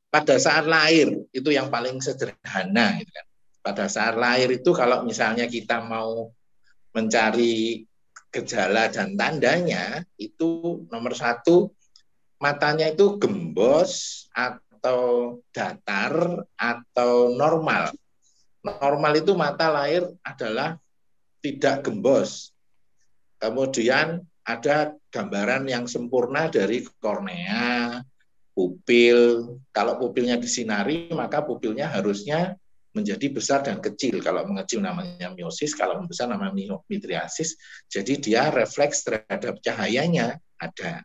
pada saat lahir itu yang paling sederhana gitu kan. Pada saat lahir itu kalau misalnya kita mau mencari gejala dan tandanya, itu nomor satu, matanya itu gembos atau datar atau normal. Normal itu mata lahir adalah tidak gembos. Kemudian ada gambaran yang sempurna dari kornea, pupil. Kalau pupilnya disinari, maka pupilnya harusnya menjadi besar dan kecil. Kalau mengecil namanya miosis, kalau membesar namanya midriasis. Jadi dia refleks terhadap cahayanya ada.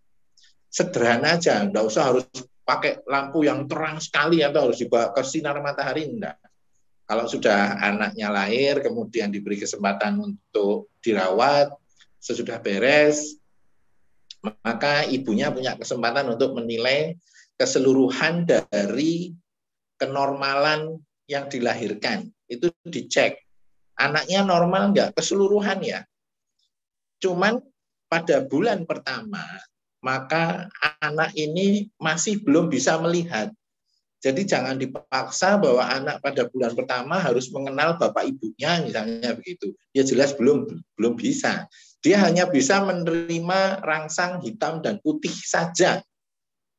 Sederhana aja, enggak usah harus pakai lampu yang terang sekali atau harus dibawa ke sinar matahari, enggak. Kalau sudah anaknya lahir, kemudian diberi kesempatan untuk dirawat, sesudah beres, maka ibunya punya kesempatan untuk menilai keseluruhan dari kenormalan yang dilahirkan. Itu dicek. Anaknya normal enggak? Keseluruhan ya. Cuman pada bulan pertama, maka anak ini masih belum bisa melihat. Jadi jangan dipaksa bahwa anak pada bulan pertama harus mengenal bapak ibunya, misalnya begitu. Ya jelas belum bisa. Dia hanya bisa menerima rangsang hitam dan putih saja.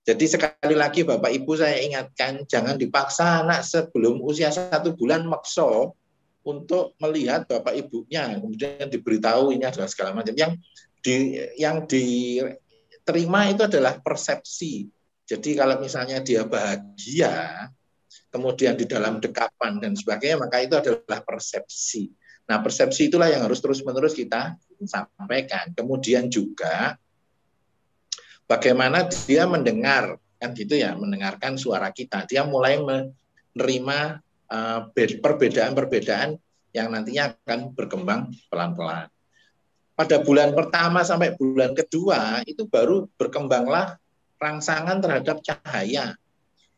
Jadi sekali lagi Bapak Ibu saya ingatkan, jangan dipaksa anak sebelum usia 1 bulan makso untuk melihat Bapak Ibunya, kemudian diberitahu ini adalah segala macam. Yang diterima itu adalah persepsi. Jadi kalau misalnya dia bahagia, kemudian di dalam dekapan dan sebagainya, maka itu adalah persepsi. Nah, persepsi itulah yang harus terus-menerus kita sampaikan. Kemudian juga bagaimana dia mendengar, kan gitu ya, mendengarkan suara kita. Dia mulai menerima perbedaan-perbedaan yang nantinya akan berkembang pelan-pelan. Pada bulan pertama sampai bulan kedua, itu baru berkembanglah rangsangan terhadap cahaya.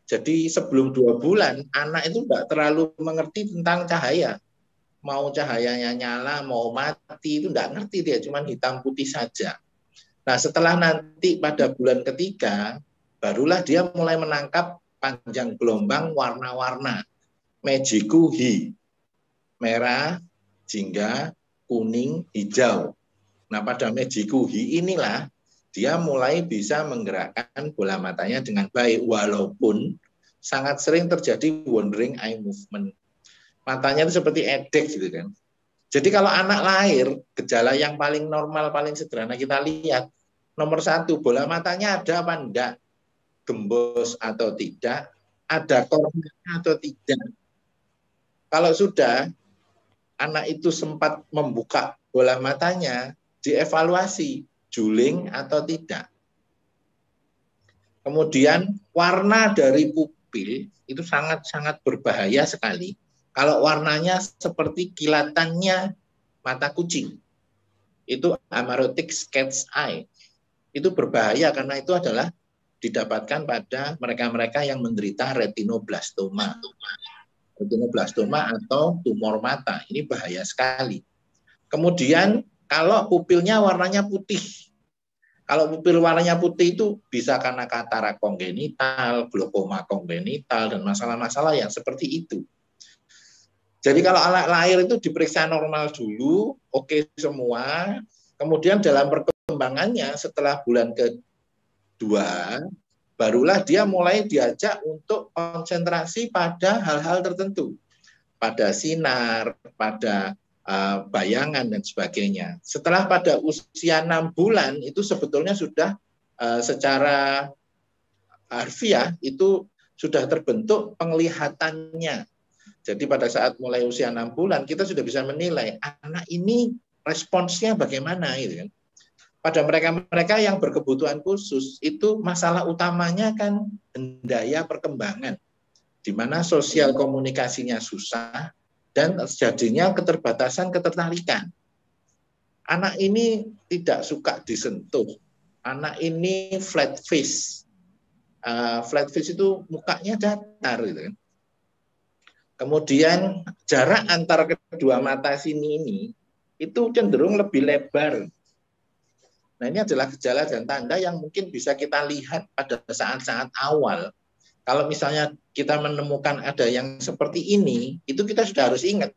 Jadi sebelum 2 bulan, anak itu tidak terlalu mengerti tentang cahaya. Mau cahayanya nyala, mau mati, itu tidak ngerti dia, cuma hitam putih saja. Nah, setelah nanti pada bulan ketiga, barulah dia mulai menangkap panjang gelombang warna-warna. Mejikuhi, merah, jingga, kuning, hijau. Nah, pada mejikuhi inilah dia mulai bisa menggerakkan bola matanya dengan baik, walaupun sangat sering terjadi wandering eye movement. Matanya itu seperti edek gitu kan. Jadi kalau anak lahir, gejala yang paling normal, paling sederhana kita lihat, nomor 1, bola matanya ada apa enggak, gembos atau tidak, ada kornea atau tidak. Kalau sudah, anak itu sempat membuka bola matanya, dievaluasi, juling atau tidak. Kemudian warna dari pupil itu sangat-sangat berbahaya sekali. Kalau warnanya seperti kilatannya mata kucing, itu amaurotic cat's eye. Itu berbahaya karena itu adalah didapatkan pada mereka-mereka yang menderita retinoblastoma. Retinoblastoma atau tumor mata. Ini bahaya sekali. Kemudian kalau pupilnya warnanya putih. Kalau pupil warnanya putih itu bisa karena katarak kongenital, glaukoma kongenital, dan masalah-masalah yang seperti itu. Jadi kalau anak lahir itu diperiksa normal dulu, oke semua. Kemudian dalam perkembangannya setelah bulan kedua, barulah dia mulai diajak untuk konsentrasi pada hal-hal tertentu. Pada sinar, pada bayangan dan sebagainya. Setelah pada usia 6 bulan itu sebetulnya sudah secara harfiah itu sudah terbentuk penglihatannya. Jadi pada saat mulai usia 6 bulan kita sudah bisa menilai anak ini responsnya bagaimana gitu kan. Pada mereka-mereka yang berkebutuhan khusus itu masalah utamanya kan daya perkembangan, di mana sosial komunikasinya susah dan terjadinya keterbatasan ketertarikan. Anak ini tidak suka disentuh. Anak ini flat face. Flat face itu mukanya datar gitu kan. Kemudian jarak antara kedua mata sini ini itu cenderung lebih lebar. Nah, ini adalah gejala dan tanda yang mungkin bisa kita lihat pada saat-saat awal. Kalau misalnya kita menemukan ada yang seperti ini, itu kita sudah harus ingat.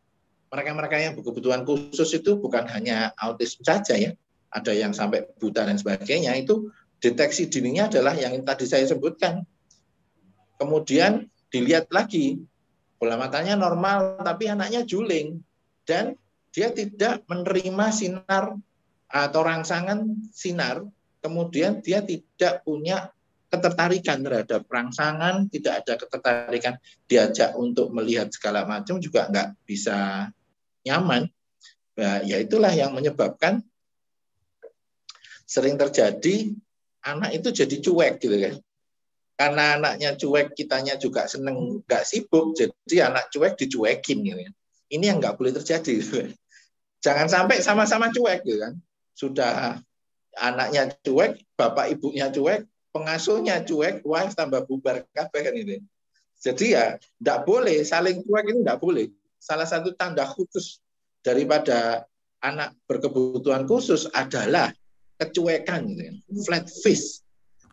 Mereka-mereka yang berkebutuhan khusus itu bukan hanya autisme saja ya. Ada yang sampai buta dan sebagainya, itu deteksi dininya adalah yang tadi saya sebutkan. Kemudian dilihat lagi, bola matanya normal, tapi anaknya juling. Dan dia tidak menerima sinar atau rangsangan sinar, kemudian dia tidak punya ketertarikan terhadap rangsangan, tidak ada ketertarikan diajak untuk melihat segala macam juga nggak bisa nyaman. Nah, ya itulah yang menyebabkan sering terjadi anak itu jadi cuek gitu kan. Karena anaknya cuek, kitanya juga seneng nggak sibuk, jadi anak cuek dicuekin gitu kan. Ini yang nggak boleh terjadi gitu kan. Jangan sampai sama-sama cuek gitu kan. Sudah anaknya cuek, bapak ibunya cuek, pengasuhnya cuek, wah tambah bubar kabeh kan ini. Jadi ya tidak boleh saling cuek, itu tidak boleh. Salah satu tanda khusus daripada anak berkebutuhan khusus adalah kecuekan gitu kan. Flat face.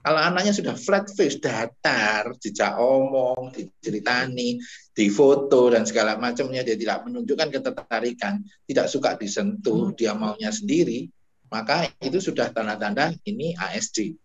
Kalau anaknya sudah flat face, datar, dijak omong, diceritani, difoto dan segala macamnya, dia tidak menunjukkan ketertarikan, tidak suka disentuh, dia maunya sendiri, maka itu sudah tanda-tanda ini ASD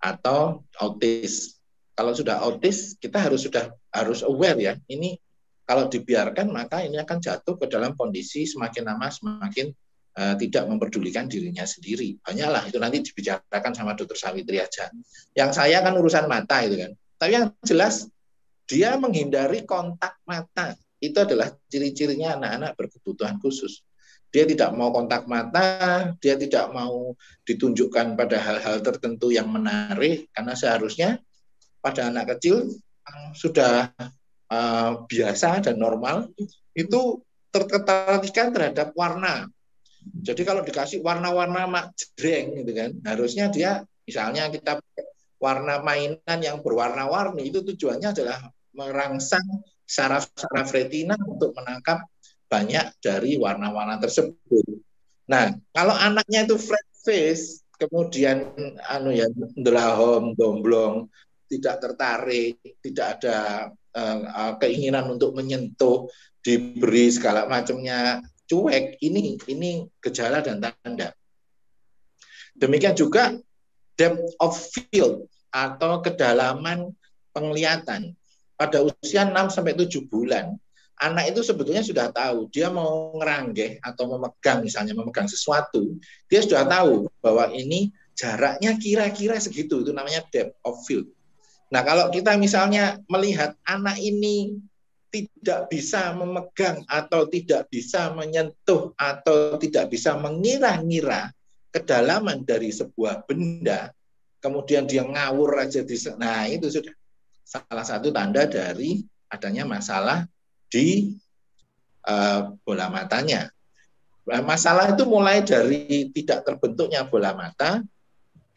atau autis. Kalau sudah autis, kita harus aware ya. Ini kalau dibiarkan maka ini akan jatuh ke dalam kondisi semakin lama semakin tidak memperdulikan dirinya sendiri. Banyaklah itu nanti dibicarakan sama Dokter Sawitri aja. Yang saya kan urusan mata itu kan. Tapi yang jelas dia menghindari kontak mata. Itu adalah ciri-cirinya anak-anak berkebutuhan khusus. Dia tidak mau kontak mata, dia tidak mau ditunjukkan pada hal-hal tertentu yang menarik, karena seharusnya pada anak kecil sudah biasa dan normal, itu terketarikan terhadap warna. Jadi kalau dikasih warna-warna jreng gitu kan, harusnya dia misalnya kita warna mainan yang berwarna-warni, itu tujuannya adalah merangsang saraf-saraf retina untuk menangkap banyak dari warna-warna tersebut. Nah, kalau anaknya itu flat face, kemudian ndelahom, domblong, tidak tertarik, tidak ada keinginan untuk menyentuh, diberi segala macamnya, cuek, ini gejala dan tanda. Demikian juga depth of field atau kedalaman penglihatan. Pada usia 6 sampai 7 bulan, anak itu sebetulnya sudah tahu dia mau ngeranggeh atau memegang sesuatu, dia sudah tahu bahwa ini jaraknya kira-kira segitu, itu namanya depth of field. Nah, kalau kita misalnya melihat anak ini tidak bisa memegang atau tidak bisa menyentuh atau tidak bisa mengira-ngira kedalaman dari sebuah benda, kemudian dia ngawur aja nah itu sudah salah satu tanda dari adanya masalah di bola matanya. Masalah itu mulai dari tidak terbentuknya bola mata,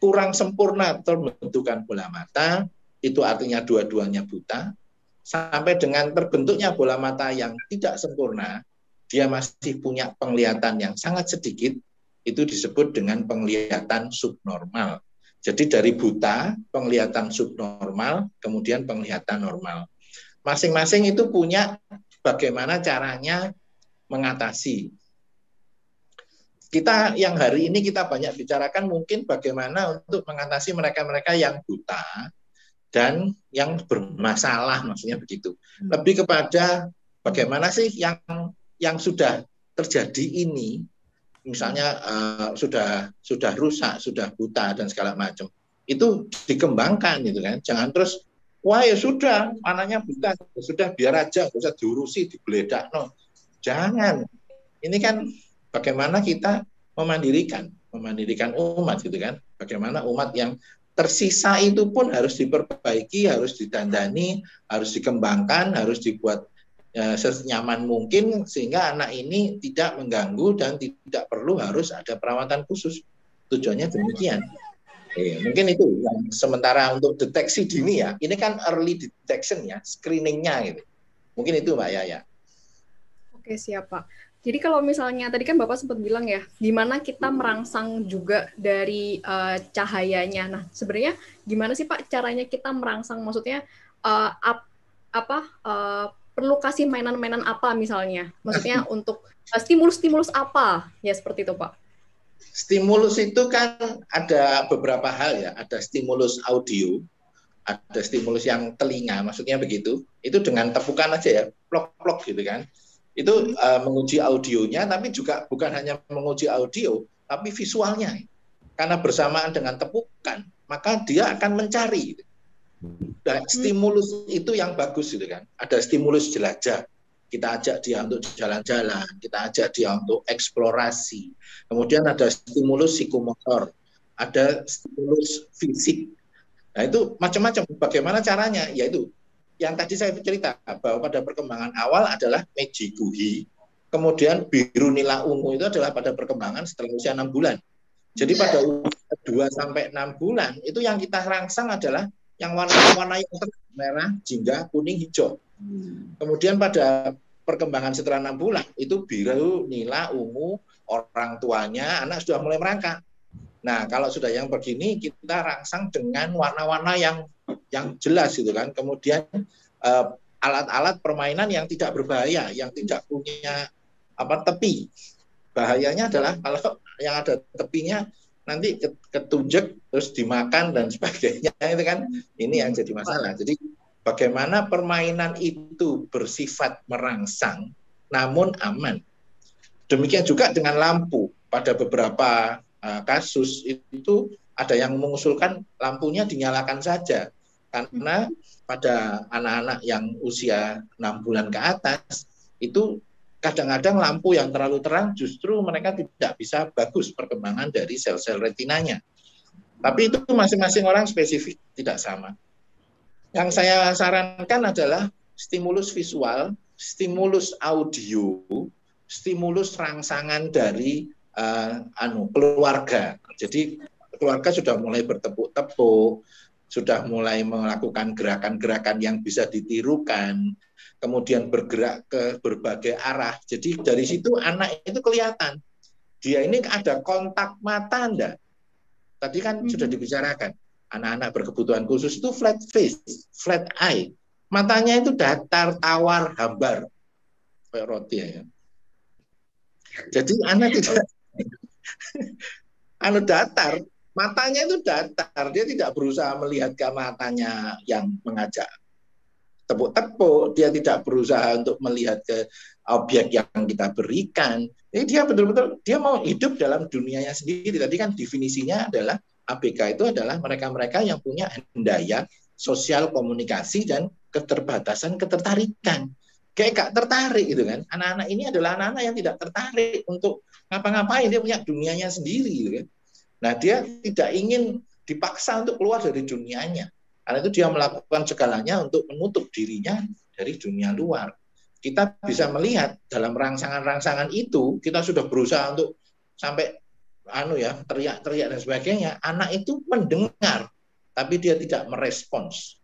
kurang sempurna terbentukan bola mata, itu artinya dua-duanya buta, sampai dengan terbentuknya bola mata yang tidak sempurna, dia masih punya penglihatan yang sangat sedikit, itu disebut dengan penglihatan subnormal. Jadi dari buta, penglihatan subnormal, kemudian penglihatan normal. Masing-masing itu punya bagaimana caranya mengatasi. Kita yang hari ini kita banyak bicarakan mungkin bagaimana untuk mengatasi mereka-mereka yang buta, dan yang bermasalah, maksudnya begitu. Lebih kepada bagaimana sih yang sudah terjadi ini, misalnya sudah rusak, sudah buta dan segala macam, itu dikembangkan gitu kan. Jangan terus wah ya sudah anaknya buta, sudah biar aja, nggak usah diurusi, digeledak, no. Jangan. Ini kan bagaimana kita memandirikan umat gitu kan. Bagaimana umat yang tersisa itu pun harus diperbaiki, harus didandani, harus dikembangkan, harus dibuat senyaman mungkin sehingga anak ini tidak mengganggu dan tidak perlu harus ada perawatan khusus. Tujuannya demikian. Mungkin itu yang sementara untuk deteksi dini ya. Ini kan early detection ya, screeningnya gitu. Mungkin itu Mbak Yaya. Oke, siap Pak. Jadi kalau misalnya tadi kan Bapak sempat bilang ya, gimana kita merangsang juga dari cahayanya. Nah, sebenarnya gimana sih Pak caranya kita merangsang? Maksudnya apa perlu kasih mainan-mainan apa misalnya? Maksudnya untuk stimulus-stimulus apa? Ya seperti itu, Pak. Stimulus itu kan ada beberapa hal ya, ada stimulus audio, ada stimulus yang telinga, maksudnya begitu. Itu dengan tepukan aja ya, plok-plok gitu kan. Itu menguji audionya, tapi juga bukan hanya menguji audio, tapi visualnya. Karena bersamaan dengan tepukan, maka dia akan mencari. Nah, stimulus itu yang bagus gitu kan. Ada stimulus jelajah. Kita ajak dia untuk jalan-jalan, kita ajak dia untuk eksplorasi. Kemudian ada stimulus psikomotor, ada stimulus fisik. Nah, itu macam-macam. Bagaimana caranya? Yaitu yang tadi saya cerita bahwa pada perkembangan awal adalah Meiji Guhi, kemudian biru nila ungu itu adalah pada perkembangan setelah usia 6 bulan. Jadi pada usia 2 sampai 6 bulan itu yang kita rangsang adalah yang warna-warna yang terang, merah, jingga, kuning, hijau. Kemudian pada perkembangan setelah 6 bulan itu biru, nila, ungu, orang tuanya, anak sudah mulai merangkak. Nah, kalau sudah yang begini kita rangsang dengan warna-warna yang jelas gitu kan. Kemudian alat-alat permainan yang tidak berbahaya, yang tidak punya tepi. Bahayanya adalah kalau yang ada tepinya nanti ketunjuk terus dimakan dan sebagainya, itu kan ini yang jadi masalah. Jadi bagaimana permainan itu bersifat merangsang namun aman. Demikian juga dengan lampu. Pada beberapa kasus itu ada yang mengusulkan lampunya dinyalakan saja karena pada anak-anak yang usia 6 bulan ke atas itu kadang-kadang lampu yang terlalu terang justru mereka tidak bisa bagus perkembangan dari sel-sel retinanya. Tapi itu masing-masing orang spesifik, tidak sama. Yang saya sarankan adalah stimulus visual, stimulus audio, stimulus rangsangan dari keluarga. Jadi keluarga sudah mulai bertepuk-tepuk, sudah mulai melakukan gerakan-gerakan yang bisa ditirukan, kemudian bergerak ke berbagai arah. Jadi dari situ anak itu kelihatan. Dia ini ada kontak mata enggak? Tadi kan sudah dibicarakan. Anak-anak berkebutuhan khusus itu flat face, flat eye. Matanya itu datar, tawar, hambar. Kayak roti ya. Jadi anak tidak datar. Matanya itu datar. Dia tidak berusaha melihat ke matanya yang mengajak tepuk-tepuk, dia tidak berusaha untuk melihat ke objek yang kita berikan. Jadi dia betul-betul dia mau hidup dalam dunianya sendiri. Tadi kan definisinya adalah ABK itu adalah mereka-mereka yang punya daya sosial komunikasi dan keterbatasan ketertarikan. Kayak gak tertarik gitu kan. Anak-anak ini adalah anak-anak yang tidak tertarik untuk ngapa-ngapain, dia punya dunianya sendiri gitu kan. Nah, dia tidak ingin dipaksa untuk keluar dari dunianya. Karena itu dia melakukan segalanya untuk menutup dirinya dari dunia luar. Kita bisa melihat dalam rangsangan-rangsangan itu, kita sudah berusaha untuk sampai teriak-teriak dan sebagainya. Anak itu mendengar, tapi dia tidak merespons.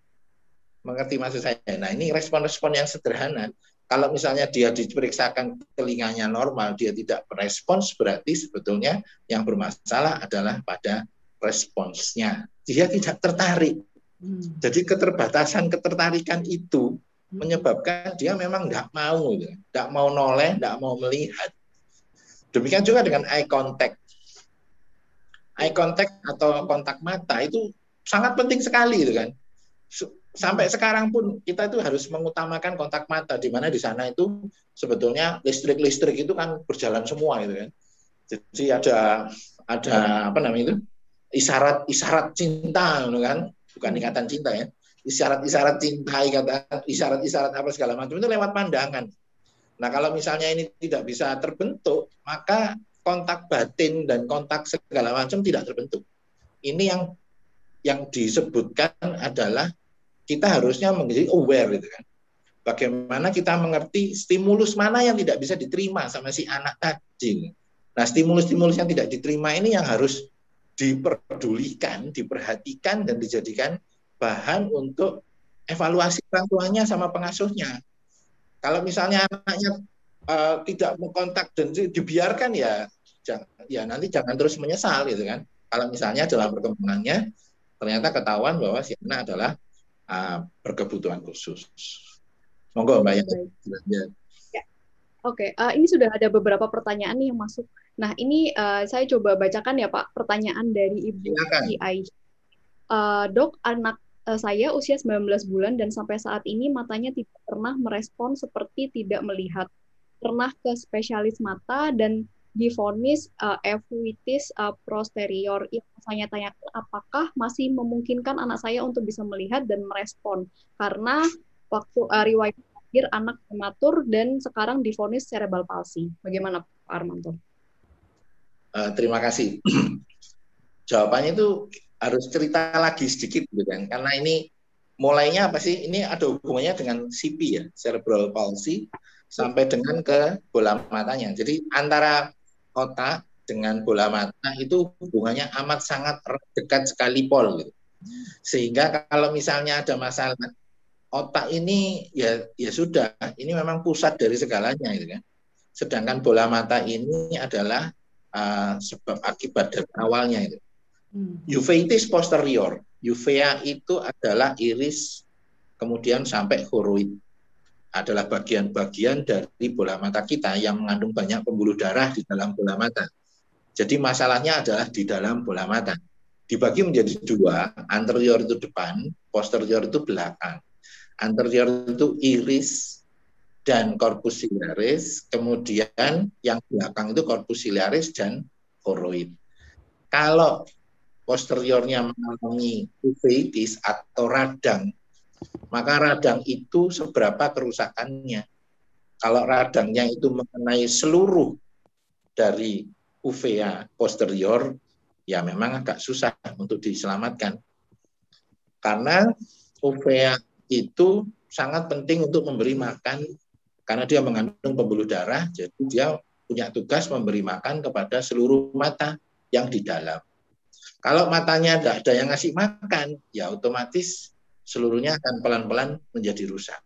Mengerti maksud saya? Nah, ini respon-respon yang sederhana. Kalau misalnya dia diperiksakan telinganya normal, dia tidak merespons, berarti sebetulnya yang bermasalah adalah pada responsnya. Dia tidak tertarik. Jadi keterbatasan-ketertarikan itu menyebabkan dia memang nggak mau noleh, nggak mau melihat. Demikian juga dengan eye contact. Eye contact atau kontak mata itu sangat penting sekali, gitu kan. Sampai sekarang pun kita itu harus mengutamakan kontak mata, di mana di sana itu sebetulnya listrik itu kan berjalan semua, gitu kan. Jadi ada isyarat cinta, gitu kan. Bukan ikatan cinta ya, isyarat-isyarat cinta, isyarat-isyarat apa segala macam itu lewat pandangan. Nah, kalau misalnya ini tidak bisa terbentuk, maka kontak batin dan kontak segala macam tidak terbentuk. Ini yang disebutkan adalah kita harusnya menjadi aware gitu kan. Bagaimana kita mengerti stimulus mana yang tidak bisa diterima sama si anak tadi. Nah, stimulus-stimulus yang tidak diterima ini yang harus diperdulikan, diperhatikan, dan dijadikan bahan untuk evaluasi orang tuanya sama pengasuhnya. Kalau misalnya anaknya tidak mengontak dan dibiarkan, ya nanti jangan terus menyesal gitu kan. Kalau misalnya dalam perkembangannya ternyata ketahuan bahwa si anak adalah berkebutuhan khusus. Monggo Mbak ya. Ya. Oke, ini sudah ada beberapa pertanyaan nih yang masuk. Nah, ini saya coba bacakan ya Pak, pertanyaan dari Ibu Silakan. Aisyah. Dok, anak saya usia 19 bulan dan sampai saat ini matanya tidak pernah merespon seperti tidak melihat. Pernah ke spesialis mata dan divonis uveitis posterior. Yang saya tanyakan apakah masih memungkinkan anak saya untuk bisa melihat dan merespon karena waktu riwayat terakhir anak prematur dan sekarang divonis cerebral palsy. Bagaimana Pak Armanto? Terima kasih. Jawabannya itu harus cerita lagi sedikit gitu kan, karena ini mulainya apa sih? Ini ada hubungannya dengan CP ya, cerebral palsy, sampai dengan ke bola matanya. Jadi antara otak dengan bola mata itu hubungannya amat sangat dekat sekali pol gitu. Sehingga kalau misalnya ada masalah otak ini ya sudah, ini memang pusat dari segalanya gitu kan. Sedangkan bola mata ini adalah sebab akibat dari awalnya itu. Uveitis posterior, uvea itu adalah iris kemudian sampai choroid, adalah bagian-bagian dari bola mata kita yang mengandung banyak pembuluh darah di dalam bola mata. Jadi masalahnya adalah di dalam bola mata. Dibagi menjadi dua, anterior itu depan, posterior itu belakang. Anterior itu iris dan corpus ciliaris, kemudian yang belakang itu corpus ciliaris dan choroid. Kalau posteriornya mengalami uveitis atau radang, maka radang itu seberapa kerusakannya. Kalau radangnya itu mengenai seluruh dari uvea posterior, ya memang agak susah untuk diselamatkan. Karena uvea itu sangat penting untuk memberi makan, karena dia mengandung pembuluh darah, jadi dia punya tugas memberi makan kepada seluruh mata yang di dalam. Kalau matanya tidak ada yang ngasih makan, ya otomatis seluruhnya akan pelan-pelan menjadi rusak.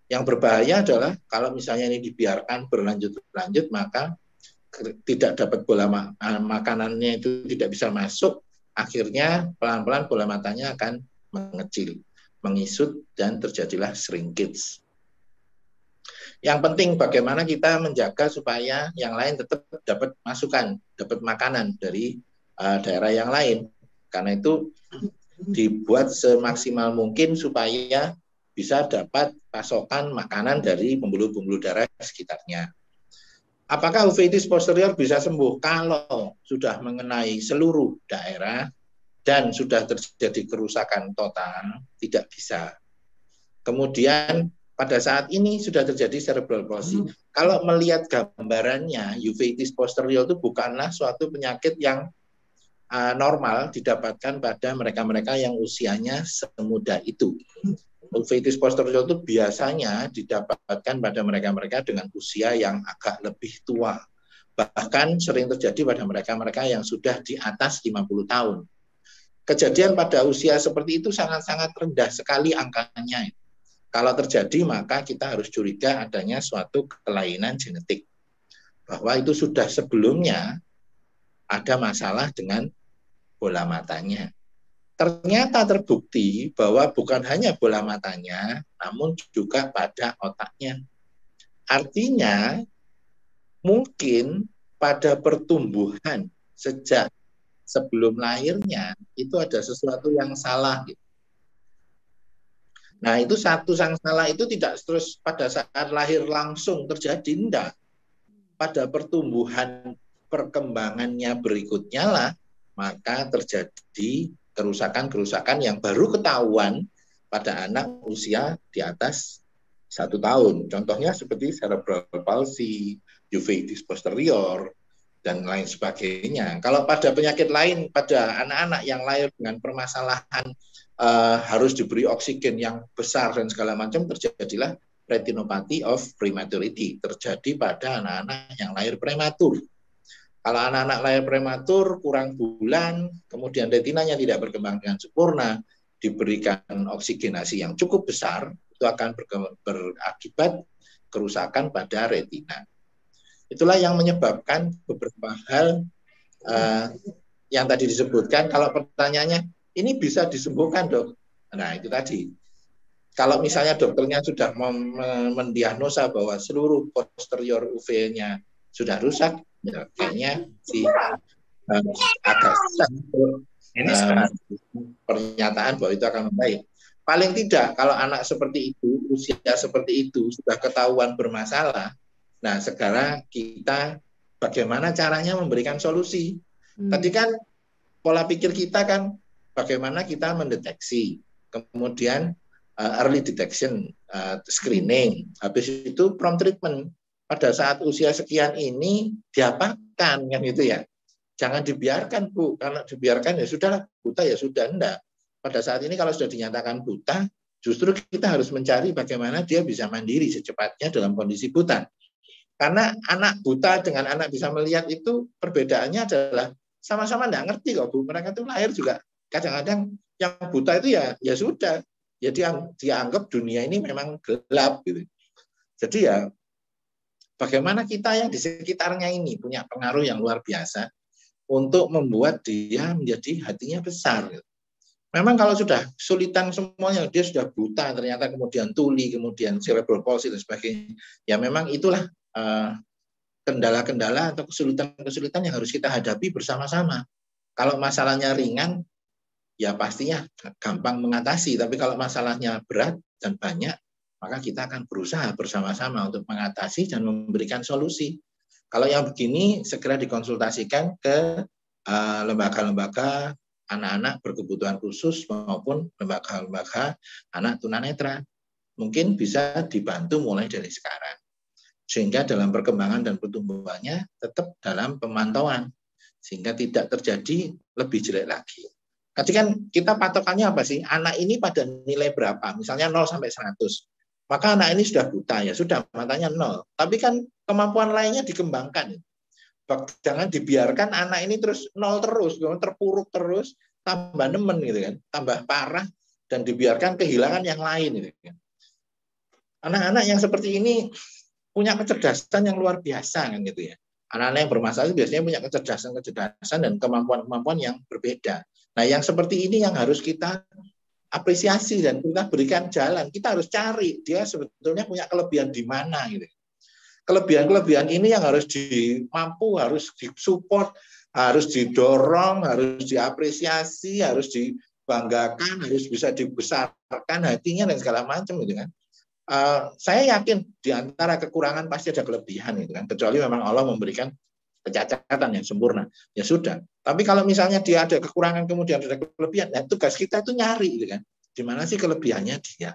Yang berbahaya adalah kalau misalnya ini dibiarkan berlanjut-lanjut, maka tidak dapat bola makanannya itu tidak bisa masuk, akhirnya pelan-pelan bola matanya akan mengecil, mengisut, dan terjadilah shrinkage. Yang penting bagaimana kita menjaga supaya yang lain tetap dapat masukan, dapat makanan dari daerah yang lain. Karena itu dibuat semaksimal mungkin supaya bisa dapat pasokan makanan dari pembuluh-pembuluh darah sekitarnya. Apakah uveitis posterior bisa sembuh? Kalau sudah mengenai seluruh daerah dan sudah terjadi kerusakan total, tidak bisa. Kemudian pada saat ini sudah terjadi cerebral palsy. Kalau melihat gambarannya, uveitis posterior itu bukanlah suatu penyakit yang normal didapatkan pada mereka-mereka yang usianya semuda itu. Uveitis posterior itu biasanya didapatkan pada mereka-mereka dengan usia yang agak lebih tua. Bahkan sering terjadi pada mereka-mereka yang sudah di atas 50 tahun. Kejadian pada usia seperti itu sangat-sangat rendah sekali angkanya. Kalau terjadi, maka kita harus curiga adanya suatu kelainan genetik. Bahwa itu sudah sebelumnya ada masalah dengan bola matanya. Ternyata terbukti bahwa bukan hanya bola matanya, namun juga pada otaknya. Artinya, mungkin pada pertumbuhan sejak sebelum lahirnya, itu ada sesuatu yang salah. Nah, itu satu yang salah itu tidak terus pada saat lahir langsung terjadi, enggak. Pada pertumbuhan perkembangannya berikutnya lah, maka terjadi kerusakan-kerusakan yang baru ketahuan pada anak usia di atas 1 tahun. Contohnya seperti cerebral palsy, uveitis posterior, dan lain sebagainya. Kalau pada penyakit lain, pada anak-anak yang lahir dengan permasalahan harus diberi oksigen yang besar dan segala macam, terjadilah retinopathy of prematurity, terjadi pada anak-anak yang lahir prematur. Kalau anak-anak lahir prematur, kurang bulan, kemudian retinanya tidak berkembang dengan sempurna, diberikan oksigenasi yang cukup besar, itu akan berakibat kerusakan pada retina. Itulah yang menyebabkan beberapa hal yang tadi disebutkan. Kalau pertanyaannya, ini bisa disembuhkan dok? Nah itu tadi, Kalau misalnya dokternya sudah mendiagnosa bahwa seluruh posterior UV-nya sudah rusak, ya kayaknya si agak susah untuk Ini sekarang. pernyataan bahwa itu akan membaik. Paling tidak kalau anak seperti itu, usia seperti itu sudah ketahuan bermasalah, nah sekarang kita bagaimana caranya memberikan solusi. Tadi kan pola pikir kita kan bagaimana kita mendeteksi, kemudian early detection, screening, habis itu prompt treatment. Pada saat usia sekian ini diapakan kan itu ya. Jangan dibiarkan Bu, kalau dibiarkan ya sudah buta ya sudah, enggak. Pada saat ini kalau sudah dinyatakan buta, justru kita harus mencari bagaimana dia bisa mandiri secepatnya dalam kondisi buta. Karena anak buta dengan anak bisa melihat itu perbedaannya adalah sama-sama enggak ngerti kok Bu. Mereka itu lahir juga kadang-kadang yang buta itu ya sudah. Jadi dia anggap dunia ini memang gelap gitu. Jadi ya bagaimana kita yang di sekitarnya ini punya pengaruh yang luar biasa untuk membuat dia menjadi hatinya besar. Memang kalau sudah sulitan semuanya, dia sudah buta, ternyata kemudian tuli, kemudian cerebral palsy dan sebagainya. Ya memang itulah kendala-kendala atau kesulitan-kesulitan yang harus kita hadapi bersama-sama. Kalau masalahnya ringan, ya pastinya gampang mengatasi. Tapi kalau masalahnya berat dan banyak, maka kita akan berusaha bersama-sama untuk mengatasi dan memberikan solusi. Kalau yang begini, segera dikonsultasikan ke lembaga-lembaga anak-anak berkebutuhan khusus maupun lembaga-lembaga anak tunanetra. Mungkin bisa dibantu mulai dari sekarang. Sehingga dalam perkembangan dan pertumbuhannya tetap dalam pemantauan. Sehingga tidak terjadi lebih jelek lagi. Tadi kan kita patokannya apa sih? Anak ini pada nilai berapa? Misalnya 0 sampai 100. Maka anak ini sudah buta, ya sudah, matanya 0. Tapi kan kemampuan lainnya dikembangkan. Jangan dibiarkan anak ini terus 0 terus, terpuruk terus, tambah nemen gitu kan, tambah parah, dan dibiarkan kehilangan yang lain. Gitu kan. Anak-anak yang seperti ini punya kecerdasan yang luar biasa kan gitu ya. Anak-anak yang bermasalah itu biasanya punya kecerdasan dan kemampuan-kemampuan yang berbeda. Nah, yang seperti ini yang harus kita apresiasi dan kita berikan jalan. Kita harus cari dia sebetulnya punya kelebihan di mana gitu. Kelebihan-kelebihan ini yang harus harus disupport, harus didorong, harus diapresiasi, harus dibanggakan, harus bisa dibesarkan hatinya dan segala macam gitu kan. Saya yakin di antara kekurangan pasti ada kelebihan gitu kan. Kecuali memang Allah memberikan kecacatan yang sempurna, ya sudah. Tapi kalau misalnya dia ada kekurangan kemudian ada kelebihan, nah tugas kita itu nyari gitu kan. Di mana sih kelebihannya dia?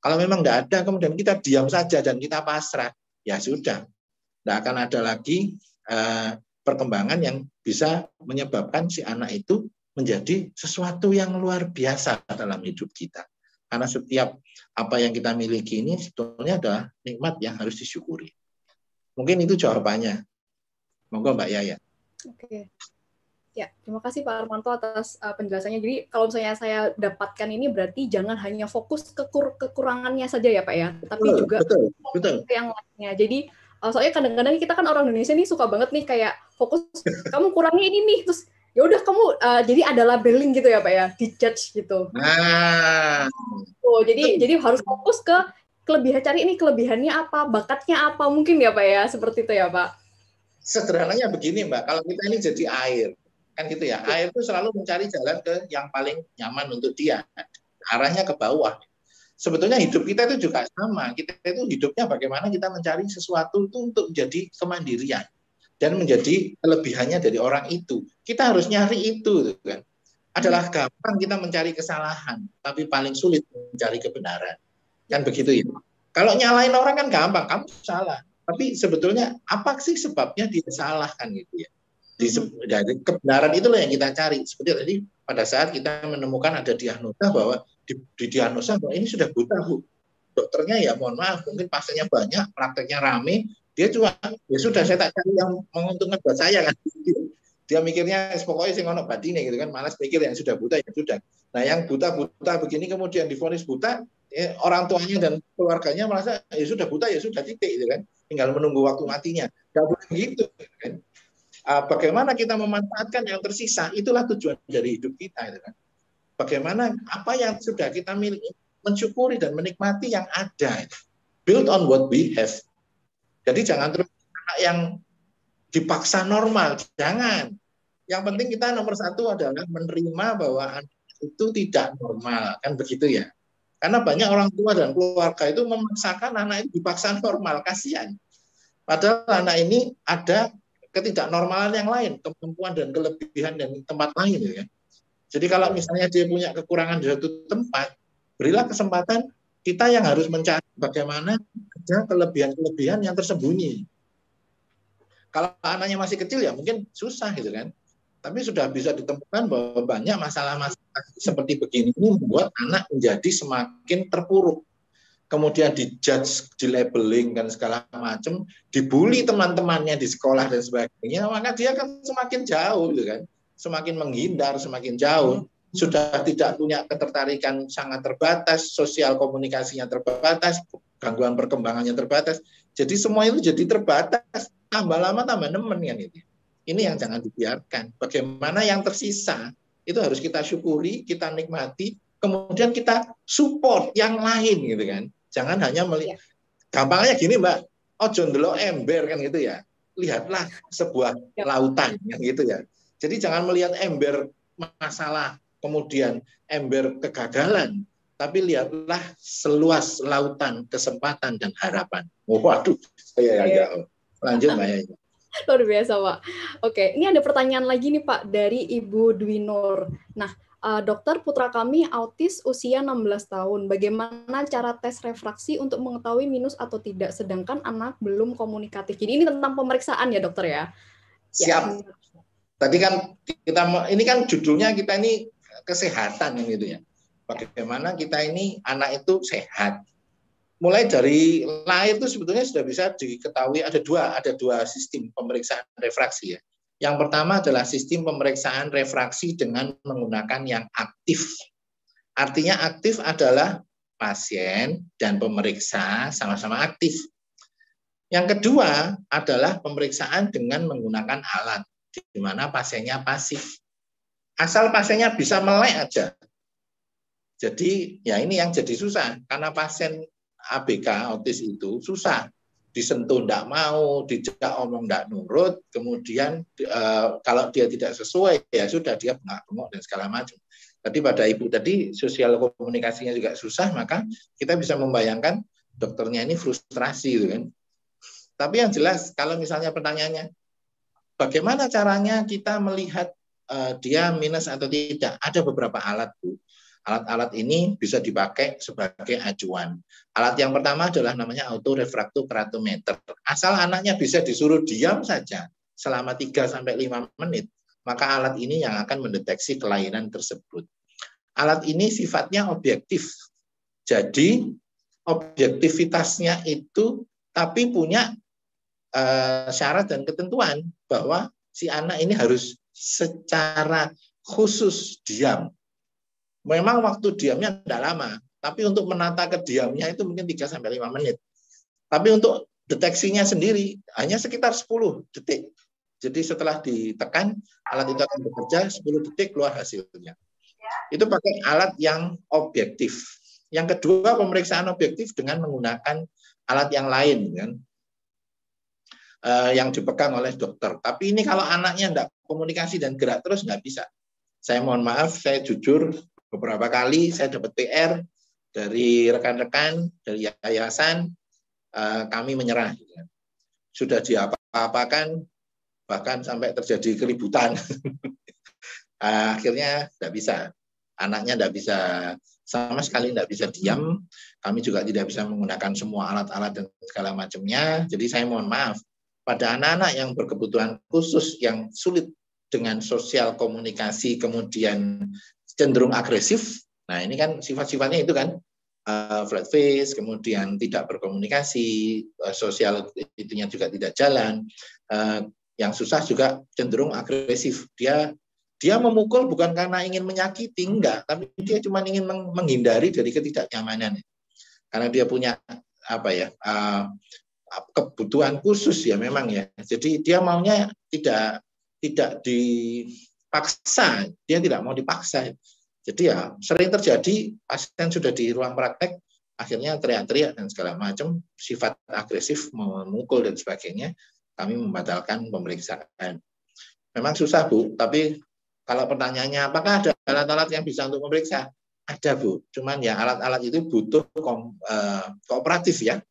Kalau memang tidak ada kemudian kita diam saja dan kita pasrah, ya sudah. Tidak akan ada lagi perkembangan yang bisa menyebabkan si anak itu menjadi sesuatu yang luar biasa dalam hidup kita. Karena setiap apa yang kita miliki ini sebetulnya adalah nikmat yang harus disyukuri. Mungkin itu jawabannya. Monggo Mbak Yaya. Oke. Ya, terima kasih Pak Armanto atas penjelasannya. Jadi kalau misalnya saya dapatkan ini berarti jangan hanya fokus ke kekurangannya saja ya Pak ya, tapi juga betul. Yang lainnya. Jadi soalnya kadang-kadang kita kan orang Indonesia nih suka banget nih kayak fokus kamu kurangnya ini nih, terus ya udah kamu jadi ada labeling gitu ya Pak ya, dijudge gitu. Jadi harus fokus ke kelebihan, cari ini kelebihannya apa, bakatnya apa mungkin ya Pak ya, seperti itu ya Pak. Sederhananya begini Mbak, kalau kita ini jadi air, kan gitu ya, air itu selalu mencari jalan ke yang paling nyaman untuk dia, arahnya ke bawah. Sebetulnya hidup kita itu juga sama, kita itu hidupnya bagaimana kita mencari sesuatu itu untuk menjadi kemandirian dan menjadi kelebihannya dari orang itu. Kita harus nyari itu kan. Adalah gampang kita mencari kesalahan, tapi paling sulit mencari kebenaran. Kan begitu ya. Kalau nyalain orang kan gampang, kamu salah. Tapi sebetulnya apa sih sebabnya dia salah kan gitu ya. Dari kebenaran itulah yang kita cari. Seperti tadi pada saat kita menemukan ada diagnosa bahwa di diagnosa bahwa ini sudah buta Bu. Dokternya ya mohon maaf mungkin pasiennya banyak, prakteknya rame, dia cuma ya sudah saya tak cari yang menguntungkan buat saya kan. Dia mikirnya pokoknya sing ono batine gitu kan, malas mikir yang sudah buta ya sudah. Nah, yang buta-buta begini kemudian divonis buta, orang tuanya dan keluarganya merasa ya sudah buta ya sudah titik gitu kan. Tinggal menunggu waktu matinya. Enggak boleh gitu kan. Bagaimana kita memanfaatkan yang tersisa, itulah tujuan dari hidup kita gitu kan. Bagaimana apa yang sudah kita miliki mensyukuri dan menikmati yang ada. Build on what we have. Jadi jangan terus anak yang dipaksa normal, jangan. Yang penting kita nomor satu adalah menerima bahwa anak itu tidak normal, kan begitu ya. Karena banyak orang tua dan keluarga itu memaksakan anak itu dipaksa normal, kasihan. Padahal anak ini ada ketidaknormalan yang lain, kemampuan dan kelebihan dan tempat lain. Ya. Jadi kalau misalnya dia punya kekurangan di satu tempat, berilah kesempatan kita yang harus mencari bagaimana ada kelebihan-kelebihan yang tersembunyi. Kalau anaknya masih kecil ya mungkin susah gitu kan. Tapi sudah bisa ditemukan bahwa banyak masalah-masalah seperti begini ini membuat anak menjadi semakin terpuruk. Kemudian dijudge, dilabeling dan segala macam, dibully teman-temannya di sekolah dan sebagainya, maka dia kan semakin jauh gitu kan. Semakin menghindar, semakin jauh. Sudah tidak punya ketertarikan sangat terbatas, sosial komunikasinya terbatas, gangguan perkembangannya terbatas. Jadi semua itu jadi terbatas, tambah lama tambah nemen kan itu. Ini yang jangan dibiarkan. Bagaimana yang tersisa itu harus kita syukuri, kita nikmati, kemudian kita support yang lain gitu kan. Jangan hanya melihat. Gampangnya gini Mbak, ojo ndelok ember kan gitu ya. Lihatlah sebuah lautan kan gitu ya. Jadi jangan melihat ember masalah, kemudian ember kegagalan, tapi lihatlah seluas lautan kesempatan dan harapan. Waduh, ya. Lanjut Mbak ya. Luar biasa, Pak. Oke, ini ada pertanyaan lagi nih, Pak, dari Ibu Dwi Nur. Nah, dokter, putra kami autis usia 16 tahun. Bagaimana cara tes refraksi untuk mengetahui minus atau tidak, sedangkan anak belum komunikatif? Jadi ini tentang pemeriksaan ya, dokter ya? Siap. Ya. Tadi kan ini kan judulnya kita ini kesehatan gitu ya. Bagaimana kita ini anak itu sehat. Mulai dari lahir itu sebetulnya sudah bisa diketahui ada dua sistem pemeriksaan refraksi ya. Yang pertama adalah sistem pemeriksaan refraksi dengan menggunakan yang aktif. Artinya aktif adalah pasien dan pemeriksa sama-sama aktif. Yang kedua adalah pemeriksaan dengan menggunakan alat, di mana pasiennya pasif. Asal pasiennya bisa melek aja. Jadi ya ini yang jadi susah, karena pasien ABK autis itu susah, disentuh tidak mau, dijak omong tidak nurut, kemudian kalau dia tidak sesuai ya sudah dia bengak-bengok dan segala macam. Tadi pada Ibu tadi sosial komunikasinya juga susah, maka kita bisa membayangkan dokternya ini frustrasi gitu kan. Tapi yang jelas kalau misalnya pertanyaannya bagaimana caranya kita melihat dia minus atau tidak, ada beberapa alat Bu. Alat-alat ini bisa dipakai sebagai acuan. Alat yang pertama adalah namanya autorefraktokeratometer. Asal anaknya bisa disuruh diam saja selama 3-5 menit, maka alat ini yang akan mendeteksi kelainan tersebut. Alat ini sifatnya objektif. Jadi objektivitasnya itu tapi punya syarat dan ketentuan bahwa si anak ini harus secara khusus diam. Memang waktu diamnya tidak lama, tapi untuk menata kediamnya itu mungkin 3-5 menit. Tapi untuk deteksinya sendiri hanya sekitar 10 detik. Jadi setelah ditekan, alat itu akan bekerja 10 detik keluar hasilnya. Itu pakai alat yang objektif. Yang kedua, pemeriksaan objektif dengan menggunakan alat yang lain, kan? Yang dipegang oleh dokter. Tapi ini kalau anaknya tidak komunikasi dan gerak terus nggak bisa. Saya mohon maaf, saya jujur, beberapa kali saya dapat PR dari rekan-rekan, dari yayasan, kami menyerah. Sudah diapa-apakan, bahkan sampai terjadi keributan. Akhirnya tidak bisa. Anaknya tidak bisa, sama sekali tidak bisa diam. Kami juga tidak bisa menggunakan semua alat-alat dan segala macamnya. Jadi saya mohon maaf, pada anak-anak yang berkebutuhan khusus, yang sulit dengan sosial komunikasi, kemudian cenderung agresif. Nah ini kan sifat-sifatnya itu kan flat face, kemudian tidak berkomunikasi, sosial itunya juga tidak jalan. Yang susah juga cenderung agresif. Dia memukul bukan karena ingin menyakiti, enggak, tapi dia cuma ingin menghindari dari ketidaknyamanan. Karena dia punya kebutuhan khusus ya memang ya. Jadi dia maunya tidak dipaksa, dia tidak mau dipaksa. Jadi ya sering terjadi pasien sudah di ruang praktek, akhirnya teriak-teriak dan segala macam, sifat agresif, memukul dan sebagainya, kami membatalkan pemeriksaan. Memang susah Bu, tapi kalau pertanyaannya apakah ada alat-alat yang bisa untuk memeriksa? Ada Bu, cuman ya alat-alat itu butuh kooperatif ya.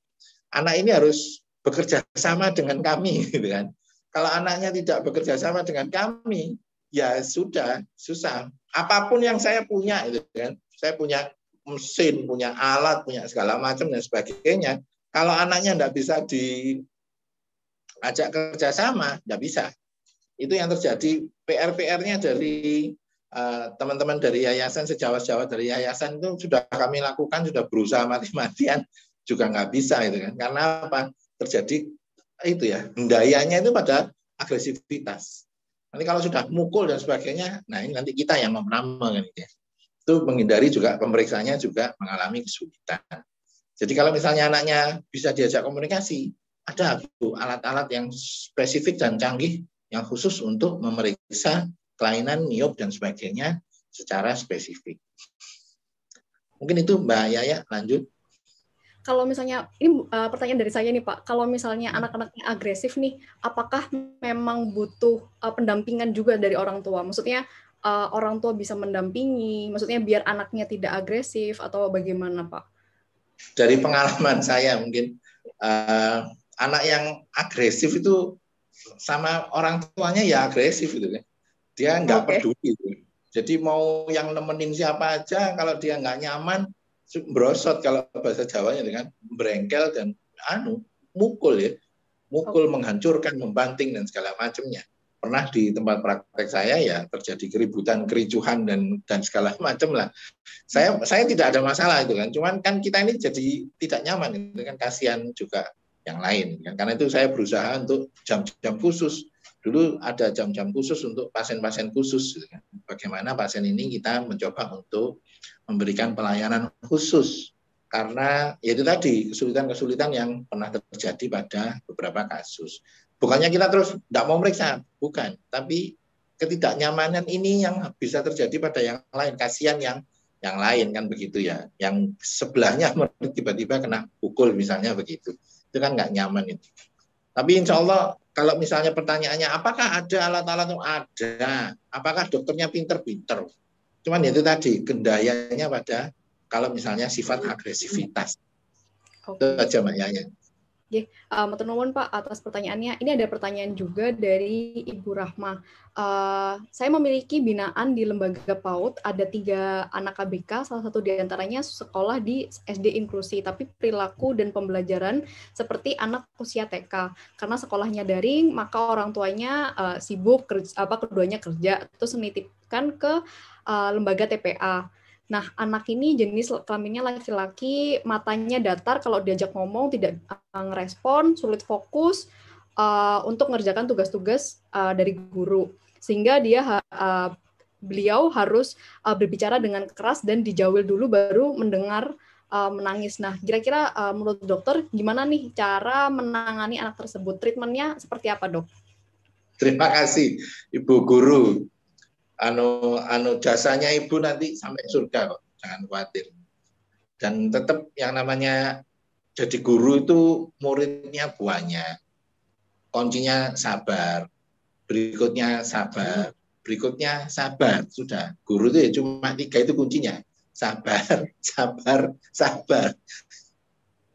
Anak ini harus bekerja sama dengan kami, gitu kan. Kalau anaknya tidak bekerja sama dengan kami, ya sudah susah. Apapun yang saya punya, gitu kan. Saya punya mesin, punya alat, punya segala macam dan sebagainya. Kalau anaknya tidak bisa diajak kerja sama, tidak bisa. Itu yang terjadi. PR-nya dari teman-teman dari yayasan, sejawat-jawat dari yayasan itu sudah kami lakukan, sudah berusaha mati-matian, juga nggak bisa itu kan. Karena apa? Terjadi itu ya, dayanya itu pada agresivitas. Nanti kalau sudah mukul dan sebagainya, nah ini nanti kita yang memramah kan gitu ya. Itu menghindari juga pemeriksaannya juga mengalami kesulitan. Jadi kalau misalnya anaknya bisa diajak komunikasi, ada alat-alat yang spesifik dan canggih yang khusus untuk memeriksa kelainan, niup dan sebagainya secara spesifik. Mungkin itu Mbak Yaya, lanjut. Kalau misalnya, ini pertanyaan dari saya nih Pak, kalau misalnya anak-anaknya agresif nih, apakah memang butuh pendampingan juga dari orang tua? Maksudnya orang tua bisa mendampingi, maksudnya biar anaknya tidak agresif atau bagaimana Pak? Dari pengalaman saya mungkin, anak yang agresif itu sama orang tuanya ya agresif gitu kan. Dia nggak peduli. Jadi mau yang nemenin siapa aja, kalau dia nggak nyaman, brosot kalau bahasa Jawanya dengan berengkel dan mukul ya, menghancurkan, membanting dan segala macamnya. Pernah di tempat praktek saya ya terjadi keributan, kericuhan dan segala macam lah. Saya tidak ada masalah itu kan, cuman kan kita ini jadi tidak nyaman itu kan, kasihan juga yang lain kan. Karena itu saya berusaha untuk jam-jam khusus. Dulu ada jam-jam khusus untuk pasien-pasien khusus. Bagaimana pasien ini kita mencoba untuk memberikan pelayanan khusus. Karena ya itu tadi, kesulitan-kesulitan yang pernah terjadi pada beberapa kasus. Bukannya kita terus tidak mau meriksa, bukan. Tapi ketidaknyamanan ini yang bisa terjadi pada yang lain. Kasihan yang lain kan begitu ya. Yang sebelahnya tiba-tiba kena pukul misalnya begitu. Itu kan nggak nyaman itu. Tapi insya Allah kalau misalnya pertanyaannya apakah ada alat-alat? Ada. Apakah dokternya pinter-pinter? Cuman itu tadi gendayanya pada kalau misalnya sifat agresivitas. Itu aja Mbak Yaya. Matur nuwun Pak atas pertanyaannya. Ini ada pertanyaan juga dari Ibu Rahma. Saya memiliki binaan di lembaga PAUD, ada 3 anak KBK, salah satu diantaranya sekolah di SD inklusi, tapi perilaku dan pembelajaran seperti anak usia TK. Karena sekolahnya daring, maka orang tuanya sibuk, keduanya kerja, terus menitipkan ke lembaga TPA. Nah, anak ini jenis kelaminnya laki-laki, matanya datar, kalau diajak ngomong tidak ngerespon, sulit fokus untuk mengerjakan tugas-tugas dari guru. Sehingga beliau harus berbicara dengan keras dan dijawil dulu baru mendengar menangis. Nah, kira-kira menurut dokter gimana nih cara menangani anak tersebut? Treatmentnya seperti apa, Dok? Terima kasih, Ibu Guru. Jasanya Ibu nanti sampai surga kok, jangan khawatir. Dan tetap yang namanya jadi guru itu muridnya banyak. Kuncinya sabar, berikutnya sabar, berikutnya sabar. Sudah, guru itu ya cuma 3 itu kuncinya. Sabar, sabar, sabar.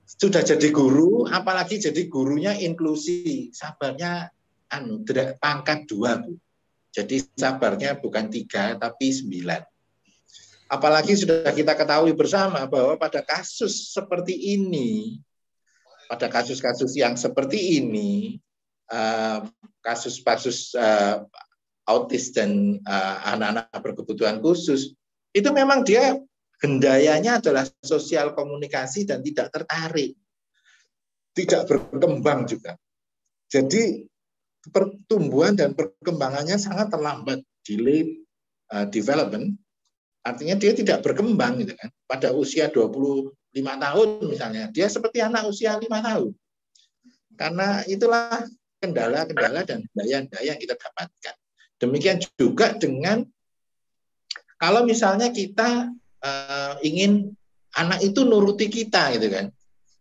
Sudah jadi guru, apalagi jadi gurunya inklusi. Sabarnya pangkat 2, Bu. Jadi sabarnya bukan 3, tapi 9. Apalagi sudah kita ketahui bersama bahwa pada kasus seperti ini, pada kasus-kasus yang seperti ini, kasus-kasus autis dan anak-anak berkebutuhan khusus, itu memang dia gendayanya adalah sosial komunikasi dan tidak tertarik. Tidak berkembang juga. Jadi pertumbuhan dan perkembangannya sangat terlambat, delayed development, artinya dia tidak berkembang gitu kan. Pada usia 25 tahun misalnya, dia seperti anak usia 5 tahun. Karena itulah kendala-kendala dan daya-daya yang kita dapatkan. Demikian juga dengan Kalau misalnya kita ingin anak itu nuruti kita gitu kan.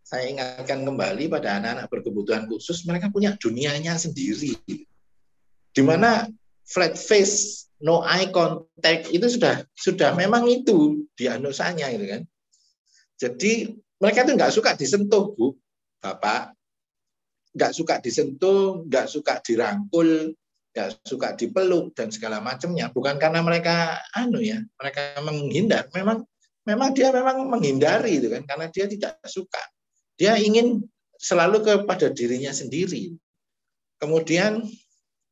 Saya ingatkan kembali pada anak-anak berkebutuhan khusus, mereka punya dunianya sendiri. Di mana flat face, no eye contact itu sudah memang itu diagnosanya gitu kan. Jadi mereka itu nggak suka disentuh, Bu, Bapak, nggak suka disentuh, nggak suka dirangkul, nggak suka dipeluk dan segala macamnya. Bukan karena mereka mereka menghindar. Memang dia memang menghindari itu kan, karena dia tidak suka. Dia ingin selalu kepada dirinya sendiri. Kemudian